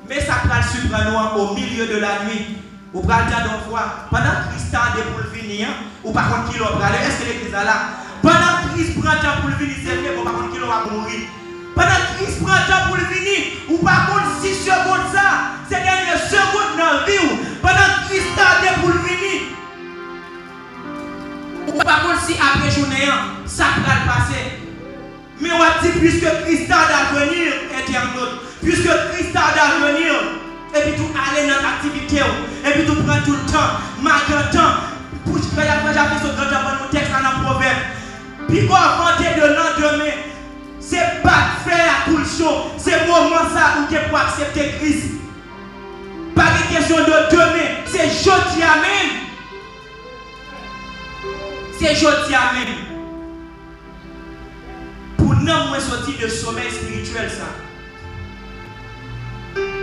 Mais ça va le surprendre au milieu de la nuit. Ou pas le temps d'envoi. Pendant que Christ a des pour le finir, ou par contre, qui l'a pris. Est-ce que l'église est là? Pendant que Christ prend le temps pour le finir, c'est vrai, ou par contre, qui l'a mourir. Pendant que Christ prend le temps pour le finir, ou par contre, 6 secondes ça, c'est dernière seconde dans la vie. Pendant que Christ a des pour le finir. Ou par contre, si après journée, ça va le passer. Mais on va dire, puisque Christ a d'avenir, internaute, puisque Christ a d'avenir, et puis tout aller dans l'activité, et puis tout prendre tout le temps, malgré le temps, pour que j'avais fait ce grand temps dans nos textes dans le proverbe. Puis qu'on va de lendemain, c'est pas faire à tout le show, c'est moment ça où tu peux accepter Christ. Pas de question de demain, c'est jeudi à même. C'est jeudi à même. Pour nous, sortir de sommeil spirituel, ça.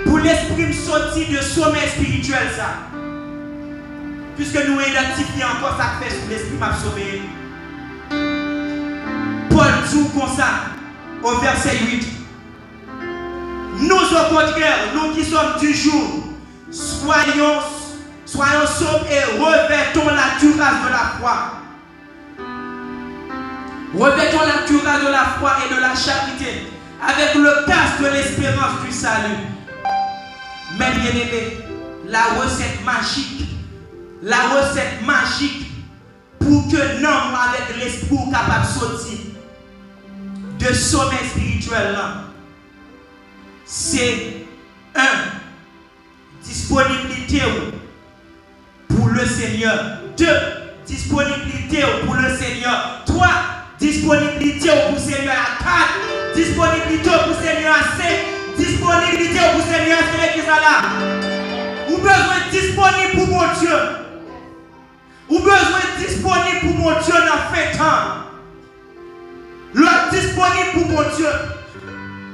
Pour l'esprit me sortir de sommeil spirituel, ça. Puisque nous identifions encore ça fait sur l'esprit m'a sauvé. Paul dit comme ça, au verset 8. Nous, au contraire, nous qui sommes du jour, soyons sobres et revêtons la cuirasse de la foi. Revêtons la cuirasse de la foi et de la charité, avec le casque de l'espérance du salut. Mais bien aimé, la recette magique pour que l'homme avec l'esprit capable de sortir de sommeil spirituel là, c'est 1. Disponibilité pour le Seigneur. 2. Disponibilité pour le Seigneur. 3. Disponibilité pour le Seigneur à 4. Disponibilité pour le Seigneur à 5. Disponibilité pour le Seigneur à 5. Ou besoin disponible pour mon Dieu. Ou besoin disponible pour mon Dieu dans fait temps. L'autre disponible pour mon Dieu.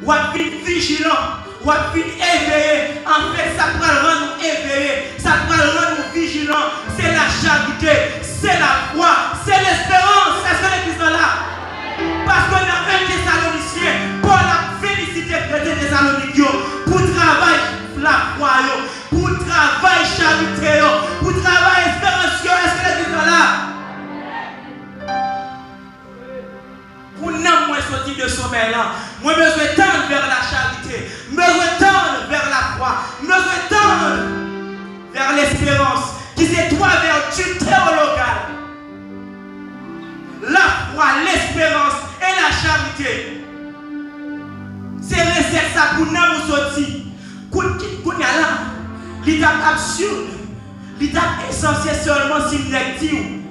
Ou à être vigilant. Ou à être éveillé. En fait, ça va le rendre éveillé. Ça va le rendre vigilant. C'est la charité. C'est la foi. C'est l'espérance. Est-ce que l'église est là? Parce que dans 1 Thessaloniciens, Paul a félicité les Thessaloniciens pour travailler la foi, pour travailler charité, pour travailler espérance. Est-ce que l'église est là? Pour nous, moi, sortir de sommeil là, moi, je veux tendre vers la charité, je veux tendre vers la foi, je veux tendre vers l'espérance, qui c'est trois vertus théologales. La foi, l'espérance et la charité. C'est recette ça pour nous sortir. Qu'on y a là, l'étape absurde, l'étape essentielle seulement si nous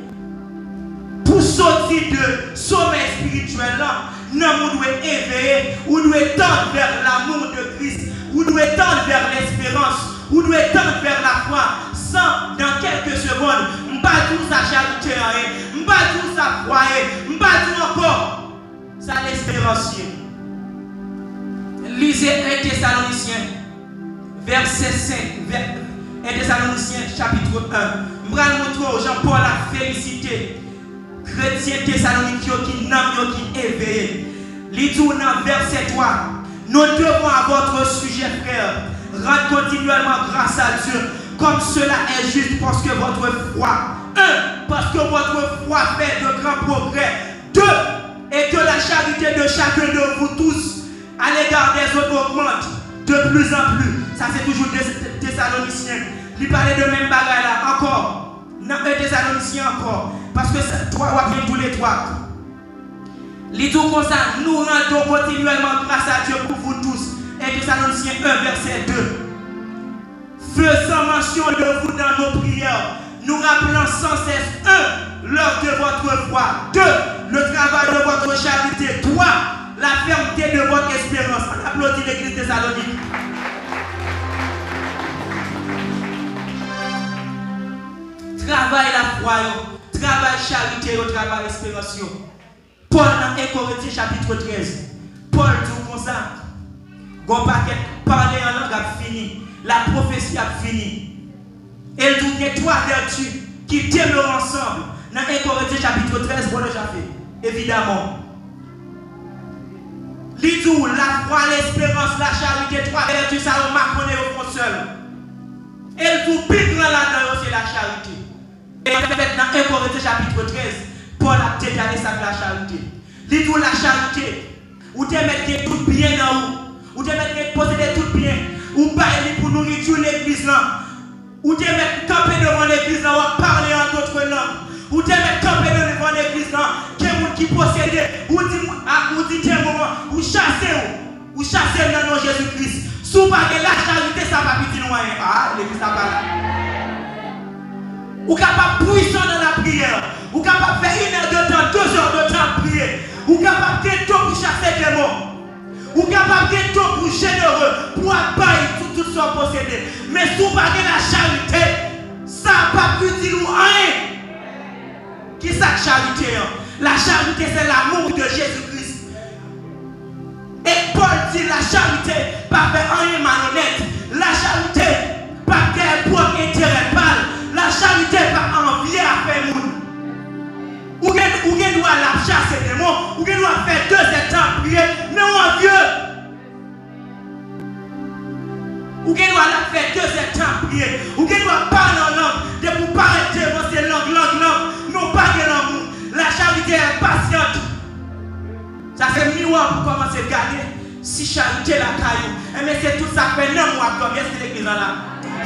pour sortir de sommeil spirituel là, nous devons éveiller, ou nous devons tendre vers l'amour de Christ, ou nous devons tendre vers l'espérance, ou nous devons tendre vers la foi, sans dans quelques secondes, nous ne pas tout ça charité, nous ne pas tout ça croire, nous ne pas tout encore, ça l'espérance. Lisez 1 Thessaloniciens, verset 5, 1 Thessaloniciens, chapitre 1. Je vais montrer aux Jean-Paul a félicité. Chrétiens Thessaloniciens qui n'ont qui éveillé. Lisez dans verset 3. Nous devons à votre sujet, frère, rendre continuellement grâce à Dieu, comme cela est juste parce que votre foi, 1. Parce que votre foi fait de grands progrès. 2. Et que la charité de chacun de vous tous à l'égard des autres augmente de plus en plus. Ça c'est toujours des Thessaloniciens. Il parlait de même bagaille là encore. Dans un Thessaloniciens encore. Parce que toi, on tous les trois. Les tout comme ça, nous rendons continuellement grâce à Dieu pour vous tous. Et Thessaloniciens 1, verset 2. Faisant mention de vous dans nos prières, nous rappelant sans cesse 1. L'œuvre de votre foi. 2. Le travail de votre charité. 3. La fermeté de votre espérance. On applaudit l'église de Thessalonique. Travail la foi, travail charité, travail espérance. Paul dans 1 Corinthiens chapitre 13. Paul dit comme ça. Gon paquet parler en langue a fini. La prophétie a fini. Et il dit qu'il y a trois vertus qui demeurent ensemble. Dans 1 Corinthiens chapitre chapitre 13, pour le Jaffé. Évidemment. L'idou, la foi, l'espérance, la charité, trois vertus, ça on m'a connu au fond seul. Et le tout plus grand là-dedans, c'est la charité. Et en fait, dans 1 Corinthiens chapitre 13, Paul a détaillé ça de la charité. L'idou, la charité, où tu mets tout bien dans vous, où tu mets posséder tout bien, où bailler pour nourriture l'église là, où tu mets camper devant l'église là, ou parler en d'autres langues, où tu mets camper devant l'église là, qui possède, ou dit tiens moment, ou chasser dans le nom de Jésus-Christ. Si vous n'avez pas la charité, ça va pas dire loin. Ah, l'église n'a pas là. Ou capable de puissant dans la prière, ou capable de faire 1 heure de temps, 2 heures de temps de prier, ou capable de temps pour chasser des démons, ou capable de temps pour généreux, pour abattre tout ce qu'on possède. Mais si vous n'avez pas la charité, ça ne va pas dire rien. Qui est la charité? La charité, c'est l'amour de Jésus-Christ. Et Paul dit la charité, pas faire rien malhonnête. La charité, pas faire propre intérêt pâle. La charité, pas envier à faire monde. Ou bien doit la chasser des mots, ou bien doit faire 2 étapes prier, non envieux. Ou bien doit la faire 2 étapes prier, ou bien doit parler en langue, de vous paraître devant ces langues, non pas de l'amour. La charité est patiente. Ça fait miroir pour commencer à garder. Si charité la caillou, mais c'est tout ça fait 9 mois comme est-ce que l'église là.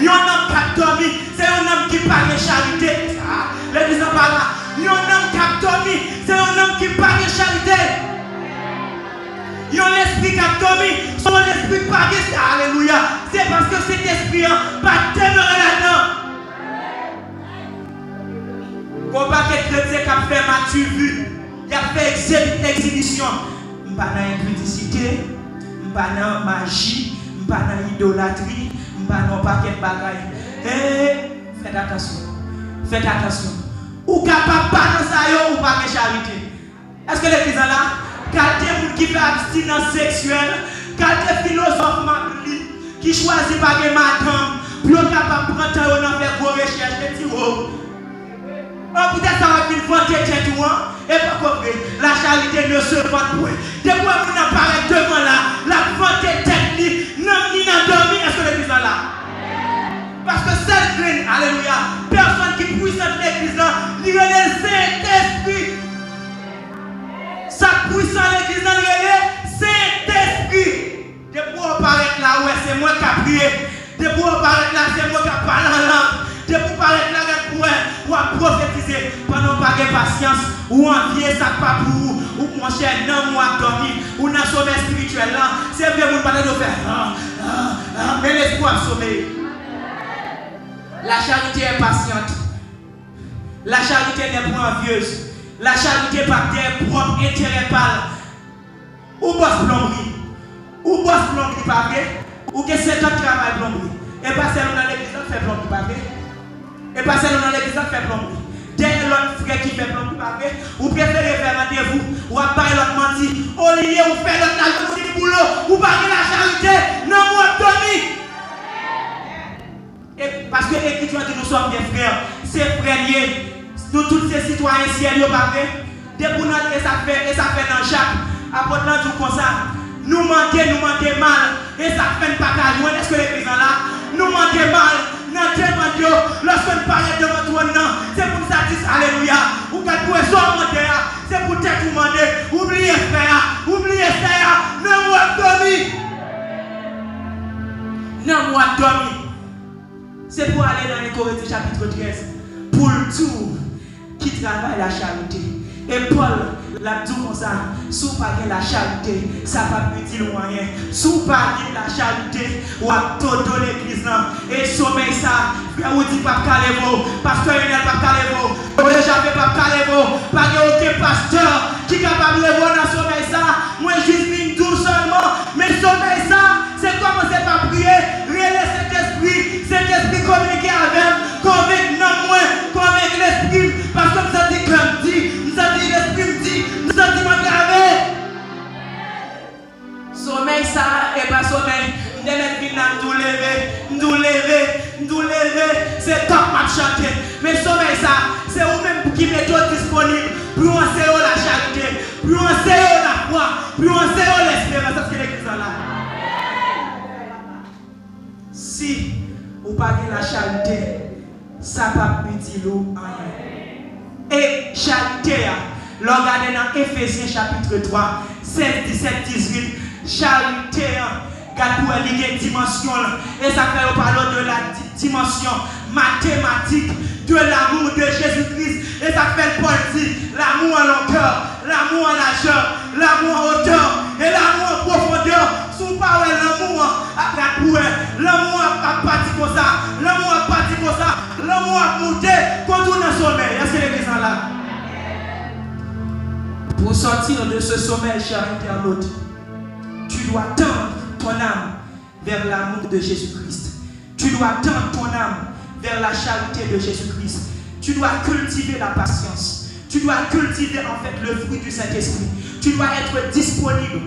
Il y a un homme qui a dormi, c'est un homme qui parle de charité. L'église n'est pas là. Il y a un homme qui a dormi, c'est un homme qui parle de charité. Il y a un esprit qui a dormi, son esprit parle de charité. Alléluia. C'est parce que cet esprit pas demeurer là-dedans. Pour pas que chrétien qui a fait mature vue, il a fait exhibition. Je ne suis pas dans l'impudicité, je ne suis pas dans la magie, je ne suis pas dans l'idolâtrie, je ne suis pas dans le paquet de bagailles. Faites attention. Faites attention. Ou capable pas dans ça ou pas de charité. Est-ce que l'église est là? Quand des gens qui fait abstinence sexuelle, quand des philosophes qui choisissent pas de madame, pour capable de prendre temps et faire vos recherches, et dire peut-être ça va venir vanter tête ou et pas compris. La charité ne se vante point. Dès que vous apparaissez devant la vanter tête ni n'a dormi, est-ce que l'église est là? Parce que cette graine, alléluia, personne qui puissante l'église là, il y a le Saint-Esprit. Sa puissance l'église là, il y a le Saint-Esprit. Dès que vous apparaissez là, ouais, c'est moi qui a prié. Dès que vous apparaissez là, c'est moi qui a parlé en langue. De vous paraître là ou à prophétiser pendant pas de patience ou envier ça pas pour vous ou mon cher non moi dormir ou dans sommeil spirituel là c'est vrai vous parlez de faire mais l'espoir sommeil. La charité est patiente. La charité n'est pas envieuse. La charité pas des propres intérêts pâles. Ou bosse plomberie. Ou bosse plomberie pas vrai ou que 50 travail plomberie. Et pas seulement dans l'église fait plomberie pas vrai. Et pas seulement dans l'église fait plomberie. Dès l'autre frère qui fait plomberie pas vrai, ou préférez faire rendez-vous, ou à parler l'autre menti, au lieu ou faire l'autre du boulot, ou parler la charité, non moi Tommy. Et parce que l'écriture dit nous sommes des frères, c'est frères liés, nous tous ces citoyens ciel, pas vrai. Dès pour nous et ça fait dans chaque, après là tout comme ça, nous mentons mal, et ça fait pas qu'à jouer, est-ce que l'église est là? Nous mentons mal. Lorsque nous parlons devant toi, c'est pour nous satisfaire. Alléluia. Ou quand vous êtes monter, c'est pour te demander. Oubliez faire. Non, moi, dormi. Non, moi, dormi. C'est pour aller dans les Corinthiens chapitre 13. Pour tout qui travaille la charité. Et Paul l'a dit comme ça, si vous parlez la charité, ça va plus dire rien. Si vous parlez la charité, ou à tout l'église là, et sommeil ça, vous dites pas calez-vous, pasteur Enel pas calez-vous, vous déjà fait pas calez-vous, pas aucun pasteur qui est capable de voir dans sommeil ça, moi juste une douce seulement, mais sommeil ça, c'est commencer par prier, relayer cet esprit communiquer avec, convaincre non moins, convaincre l'esprit, parce que ça dit comme dit, l'esprit me dit, nous avons dit gravé. Sommeil ça et pas sommeil. Nous lever, c'est top match chanter. Mais sommeil ça, c'est vous-même qui mettez disponible plus on sait la charité, plus on sait la foi, plus on sait l'espérance. Est-ce que l'église est là? Si vous n'avez pas la charité, ça ne va pas utile rien. Et charité, regardez dans Éphésiens chapitre 3, 16, 17, 18, charité, regarde pour elle, une dimension, et ça fait parler de la dimension mathématique de l'amour de Jésus-Christ. Et ça fait Paul dit l'amour en longueur, l'amour en largeur, l'amour en hauteur et l'amour en profondeur. Sous parole l'amour à l'amour à partir comme ça, l'amour à partir comme ça, l'amour à monter quand on est dans le sommeil. Est-ce que l'église est là? Pour sortir de ce sommeil, cher internaute, tu dois tendre ton âme vers l'amour de Jésus-Christ. Tu dois tendre ton âme vers la charité de Jésus-Christ. Tu dois cultiver la patience. Tu dois cultiver en fait le fruit du Saint-Esprit. Tu dois être disponible.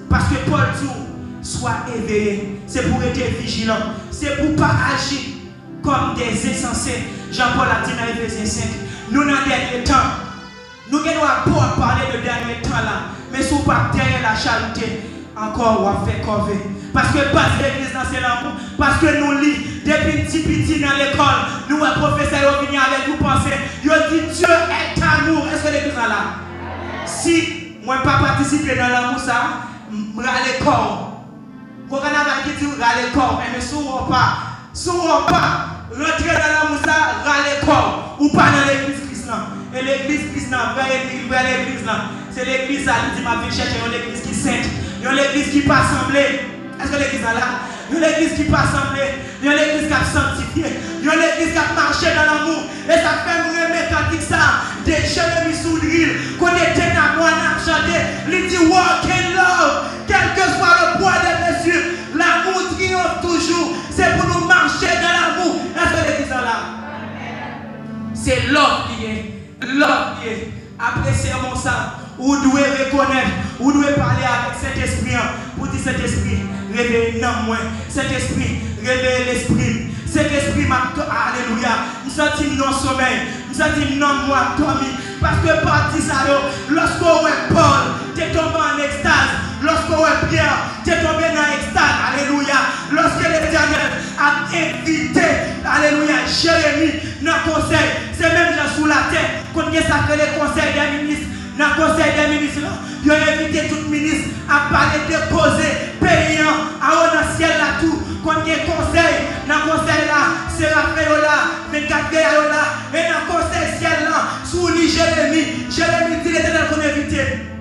Parce que Paul dit, sois éveillé. C'est pour être vigilant. C'est pour ne pas agir comme des insensés. Jean-Paul a dit dans Éphésiens 5. Nous, dans le dernier temps, nous devons pas parler de dernier temps là. Mais si vous pas derrière la charité, encore on va faire corvée. Parce que pas l'église dans c'est l'amour. Parce que nous lisons depuis petit dans l'école. Nous, les professeurs, ils viennent avec vous penser. Ils disent Dieu est amour. Est-ce que l'église est là? Si moi ne pas participer dans l'amour, ça, je vais aller corps. Quand on a dit que je vais aller corps, mais si on ne pas rentrer dans l'amour, ça, je vais aller corps. Ou pas dans l'église Christ. Et l'église Christ, vers l'église, c'est l'église qui dit ma vie chercher une église qui est sainte. Une église qui n'est pas assemblée. Est-ce que l'église est là? Une église qui n'est pas assemblée. Une église qui a sanctifié. Une église qui a marché dans l'amour. Et ça fait me remettre quand ça. Des Jérémie Soudril. Qu'on était dans moi, on a chanté. Il dit walk in love. Quel que soit le poids des blessures, l'amour triomphe toujours. C'est pour nous marcher dans l'amour. Est-ce que l'église est là? C'est l'homme qui est. L'homme qui est. Après c'est mon sang. Vous devez reconnaître, vous devez parler avec cet esprit pour dire cet esprit, réveille moi, cet esprit, réveille l'esprit, cet esprit m'a alléluia, nous sentons non sommeil, nous sentons non moi, Tommy, parce que parti ça, lorsqu'on est Paul, tu es tombé en extase, lorsqu'on est Pierre, tu es tombé dans extase, alléluia, lorsque l'Éternel a invité, alléluia, Jérémie dans le conseil, c'est même là sous la tête, qu'on y a sacré le conseil des ministres. Dans le conseil des ministres, ils ont invité tout ministre à parler de poser payant à haut dans le ciel là tout. Quand il y a conseil, dans le conseil là, c'est Raphaël là, 24 gars là, et dans le conseil ciel là, sous lui Jérémie dit l'Éternel qu'on invité.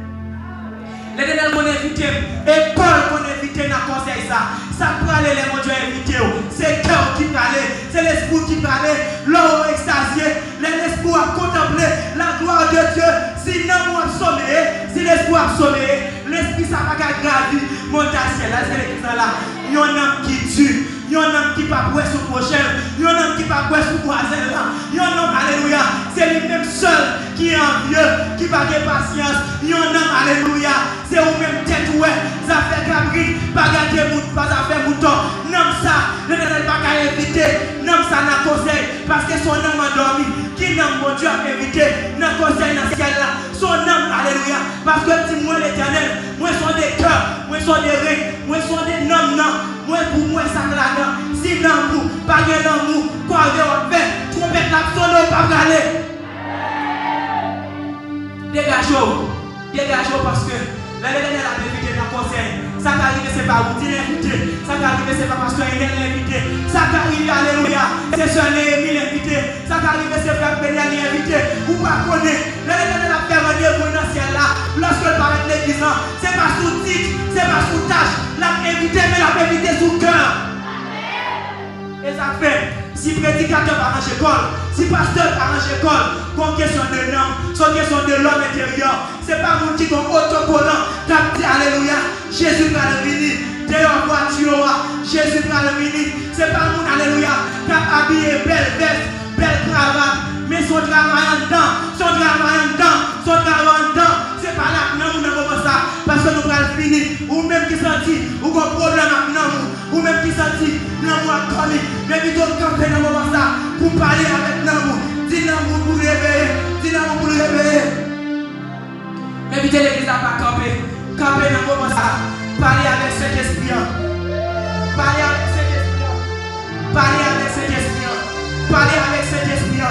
L'Éternel qu'on invité, et Paul qu'on invité dans le conseil ça. Ça peut aller les mon Dieu invité. C'est le cœur qui parlait, c'est l'esprit qui parlait, l'homme extasié, l'esprit a contemplé la gloire de Dieu. Si non, moi sommeil, si l'esprit a sommeil, l'esprit ça va gravir, monter à ciel. Là, c'est l'église là. Il y a un homme qui tue, il y a un homme qui va boire son prochain, il y a un homme qui va boire son voisin là. Il y a un homme, alléluia, c'est lui-même seul qui est envieux, qui va avoir patience. Il y a un homme, alléluia, c'est vous-même tête ouais, ça fait cabri, pas garder mouton, pas faire mouton. Non, ça, le n'est pas qu'à éviter, non, ça n'a conseil, parce que son homme a dormi. Qui n'a mon Dieu a invité dans le conseil dans ce ciel là. Son âme, alléluia. Parce que si moi l'éternel, moi sont des cœurs, moi sont des règles, moi sont des noms, non. Moi pour moi ça là. Si l'amour, pas de l'amour, quoi de fait, trompette la solo, pas d'aller. Dégagez parce que l'éternel a invité dans le conseil. Ça qui arrive, c'est pas vous dire l'invité. Ça qui arrive, c'est pas parce qu'il est l'invité. Ça qui arrive, alléluia, c'est sur Néhémie l'invité. Ça qui arrive, c'est frère Bénia l'invité. Vous ne connaissez pas. L'éternel a fait rendez-vous dans ce ciel là. Lorsque le parle de l'église, c'est pas sous titre, c'est pas sous tâche. L'a invité, mais l'a invité sous cœur. Et ça fait, si prédicateur arrange l'école, si pasteur arrange l'école, qu'on question de l'homme, son question de l'homme intérieur, c'est pas mon qui est autocollant, qui a dit alléluia, Jésus va le venir, d'ailleurs voiture, Jésus va le venir, c'est pas mon alléluia, qui a habillé belle veste, belle cravate, mais son travail en dedans, son travail en dedans, c'est pas là que nous avons ça, parce que nous allons finir, ou même qui sentit, ou qu'on problème avec nous, ou même qui sentit, non, moi, comme mais plutôt camper dans le moment ça, pour parler avec nous, dis-nous pour réveiller, dis-nous pour réveiller, Campez dans le moment ça. Parlez avec cet esprit. Parlez avec cet esprit. Parlez avec cet esprit. Parlez avec cet esprit.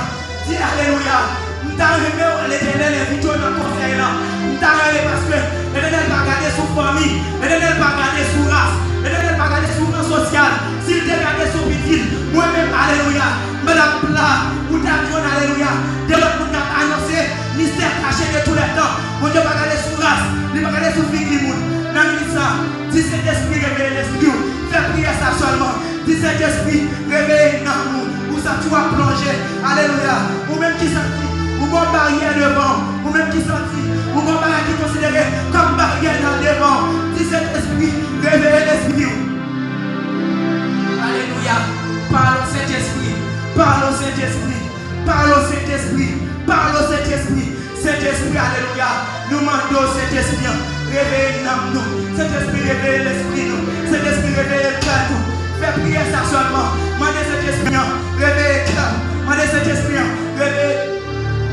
Dis Alléluia. Nous t'arrivons l'Éternel invite dans le conseil là. Nous t'arrivons parce que l'Éternel va regarder sur famille. L'Éternel va regarder sur race. L'Éternel va regarder sur rang social. S'il te regarde sur petit, moi-même, Alléluia. Madame Pla, ou t'as Alléluia. De l'autre, nous avons annoncé mystère caché de tous les temps. Mon Dieu va regarder sur race. Il va regarder sur fille du monde. Dans le ça, dis cet esprit réveille l'esprit. Fais prier ça seulement. Dis cet esprit réveille dans nous. Où ça tu vas plonger. Alléluia. Ou même qui sentit. Ou bon barrière devant. Ou même qui sentit. Ou bon barrière qui est considéré comme barrière dans le devant. Dis cet esprit réveille l'esprit. Alléluia. Parle au Saint-Esprit. Parle au Saint-Esprit. Parle au Saint-Esprit. Parle au Saint-Esprit. Saint-Esprit, alléluia. Nous demandons Saint-Esprit. Réveille nous. Saint-Esprit, réveille l'esprit nous. Saint-Esprit, réveille le cœur nous. Fais prier ça seulement. Mandez Saint-Esprit. Réveille le cœur. Mandez Saint-Esprit. Réveille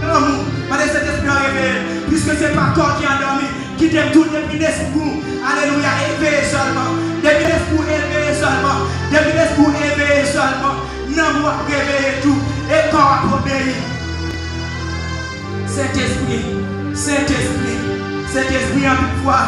l'amour. Mandez Saint-Esprit. Réveille. Puisque ce n'est pas toi qui as dormi. Qui t'aime tout depuis l'esprit. Alléluia. Éveille seulement. Depuis l'esprit, éveille seulement. Depuis l'esprit, éveille seulement. Non, moi, réveille tout. Et corps à obéir. Saint-Esprit, Saint-Esprit, Saint-Esprit en toute foi,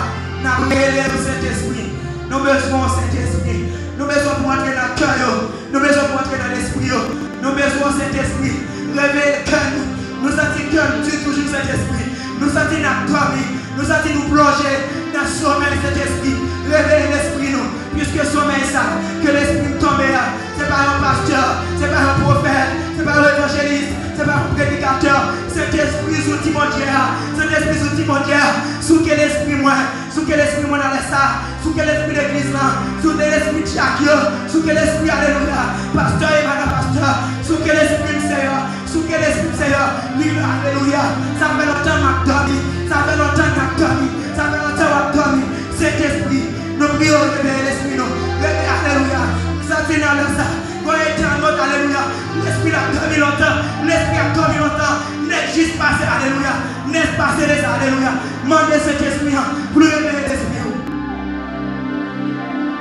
nous avons élève Saint-Esprit, nous avons besoin Saint-Esprit, nous avons besoin pour entrer dans le cœur, nous avons besoin pour entrer dans l'esprit, nous avons besoin Saint-Esprit, réveille le cœur, nous sentons que nous sommes toujours Saint-Esprit, nous sentons notre dormir, nous sentons nous plonger dans le sommeil Saint-Esprit, réveille l'esprit nous, puisque sommeil ça, que l'esprit tombe là, ce n'est pas un pasteur, ce n'est pas un prophète, ce n'est pas un évangéliste, ce n'est pas un prédicateur. Cet esprit sous Timothée, cet esprit sous Timothée, sous quel esprit moi, sous quel esprit moi dans les salles, sous quel esprit l'église là, sous quel esprit de chaque sous quel esprit alléluia, pasteur et madame pasteur, sous quel esprit Seigneur, sous quel esprit Seigneur, libre alléluia, ça fait longtemps m'a dormi, ça fait longtemps m'a dormi, ça fait longtemps m'a dormi, cet esprit, nous prions réveiller l'esprit nous, réveille alléluia, ça fait dans le ça. Alléluia. L'esprit a dormi longtemps. L'esprit a dormi longtemps. N'est juste passé. Alléluia. N'est passé les alléluia. Mandez cet esprit pour réveiller l'esprit.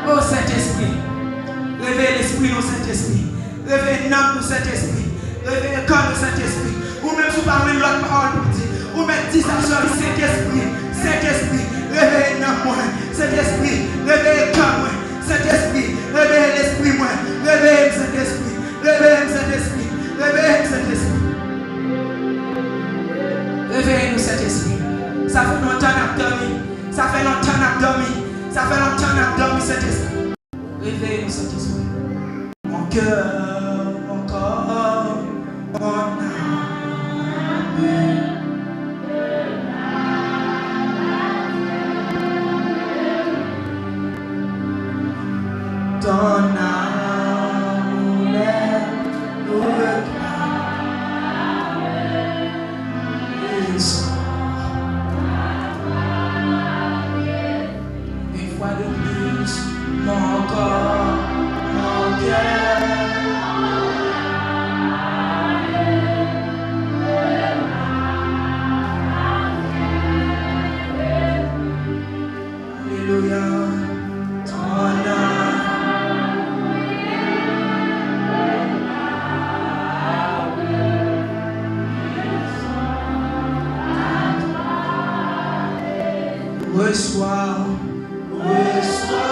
Oh Saint-Esprit. Réveille l'esprit au Saint-Esprit. Réveille l'âme au Saint-Esprit. Réveille le corps au Saint-Esprit. Ou même sous parler de l'autre parole pour dire. Ou même dis ça sur le Saint-Esprit. Saint-Esprit. Réveille l'âme moi. Saint-Esprit. Réveille le corps moi. Saint-Esprit. Réveille l'esprit moi. Réveille Saint-Esprit. Réveille Saint-Esprit. Réveille Saint-Esprit. Réveille-nous Saint-Esprit. Ça fait longtemps qu'on a dormi. Ça fait longtemps qu'on a dormi. Ça fait longtemps qu'on a dormi Saint-Esprit. Réveille-nous Saint-Esprit. Mon cœur, mon corps, mon âme. Ton amour nous réclame. Une fois de plus, mon corps, mon cœur. Alléluia. Ton âme. Reçois, reçois.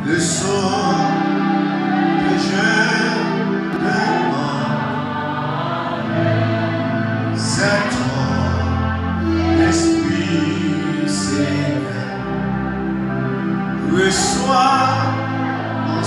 Le son que je demande, c'est ton esprit Seigneur. Reçois mon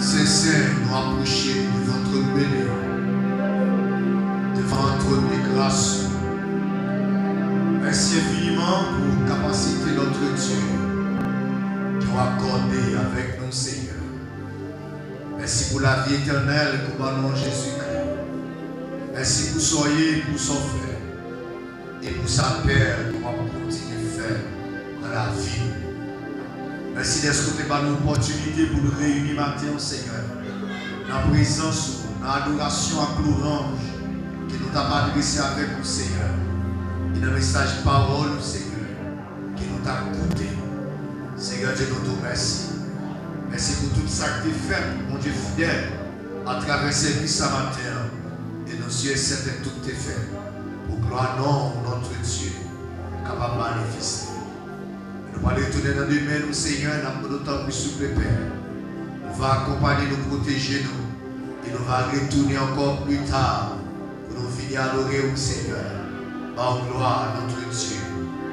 sincère nous approcher de votre béni, devant un trône de grâce. Merci infiniment pour la capacité de notre Dieu qui a accordé avec nous, Seigneur. Merci pour la vie éternelle que nous avons en Jésus-Christ. Merci pour soyez pour son frère et pour sa paix que nous avons continué à faire dans la vie. Merci d'être que tu as une opportunité pour nous réunir matin, Seigneur, dans la présence, dans l'adoration à l'orange que nous t'avons adressé avec nous, Seigneur. Et dans le message parole, Seigneur, qui nous t'a écouté. Seigneur Dieu, nous te remercie. Merci pour tout ça que tu as fait, mon Dieu fidèle, à travers ces vies ce matin. Et nos yeux certains tout est fait. Pour gloire non, notre Dieu, capable de manifester. Nous allons retourner dans les mains, nous, Seigneur, nous avons d'autant plus souple, Père. Nous va accompagner, nous protéger, nous. Et nous allons retourner encore plus tard pour nous finir à adorer au Seigneur. En gloire à notre Dieu,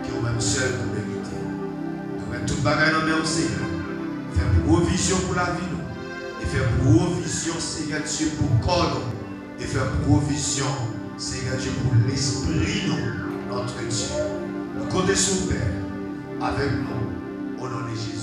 qui est au même seul pour mériter. Nous mettons toute bagaille dans le Seigneur. Faire provision pour la vie, nous. Et faire provision, Seigneur Dieu, pour le corps, nous. Et faire provision, Seigneur Dieu, pour l'esprit, nous, notre Dieu. Nous comptons sur Père, avec nous, au nom de Jésus.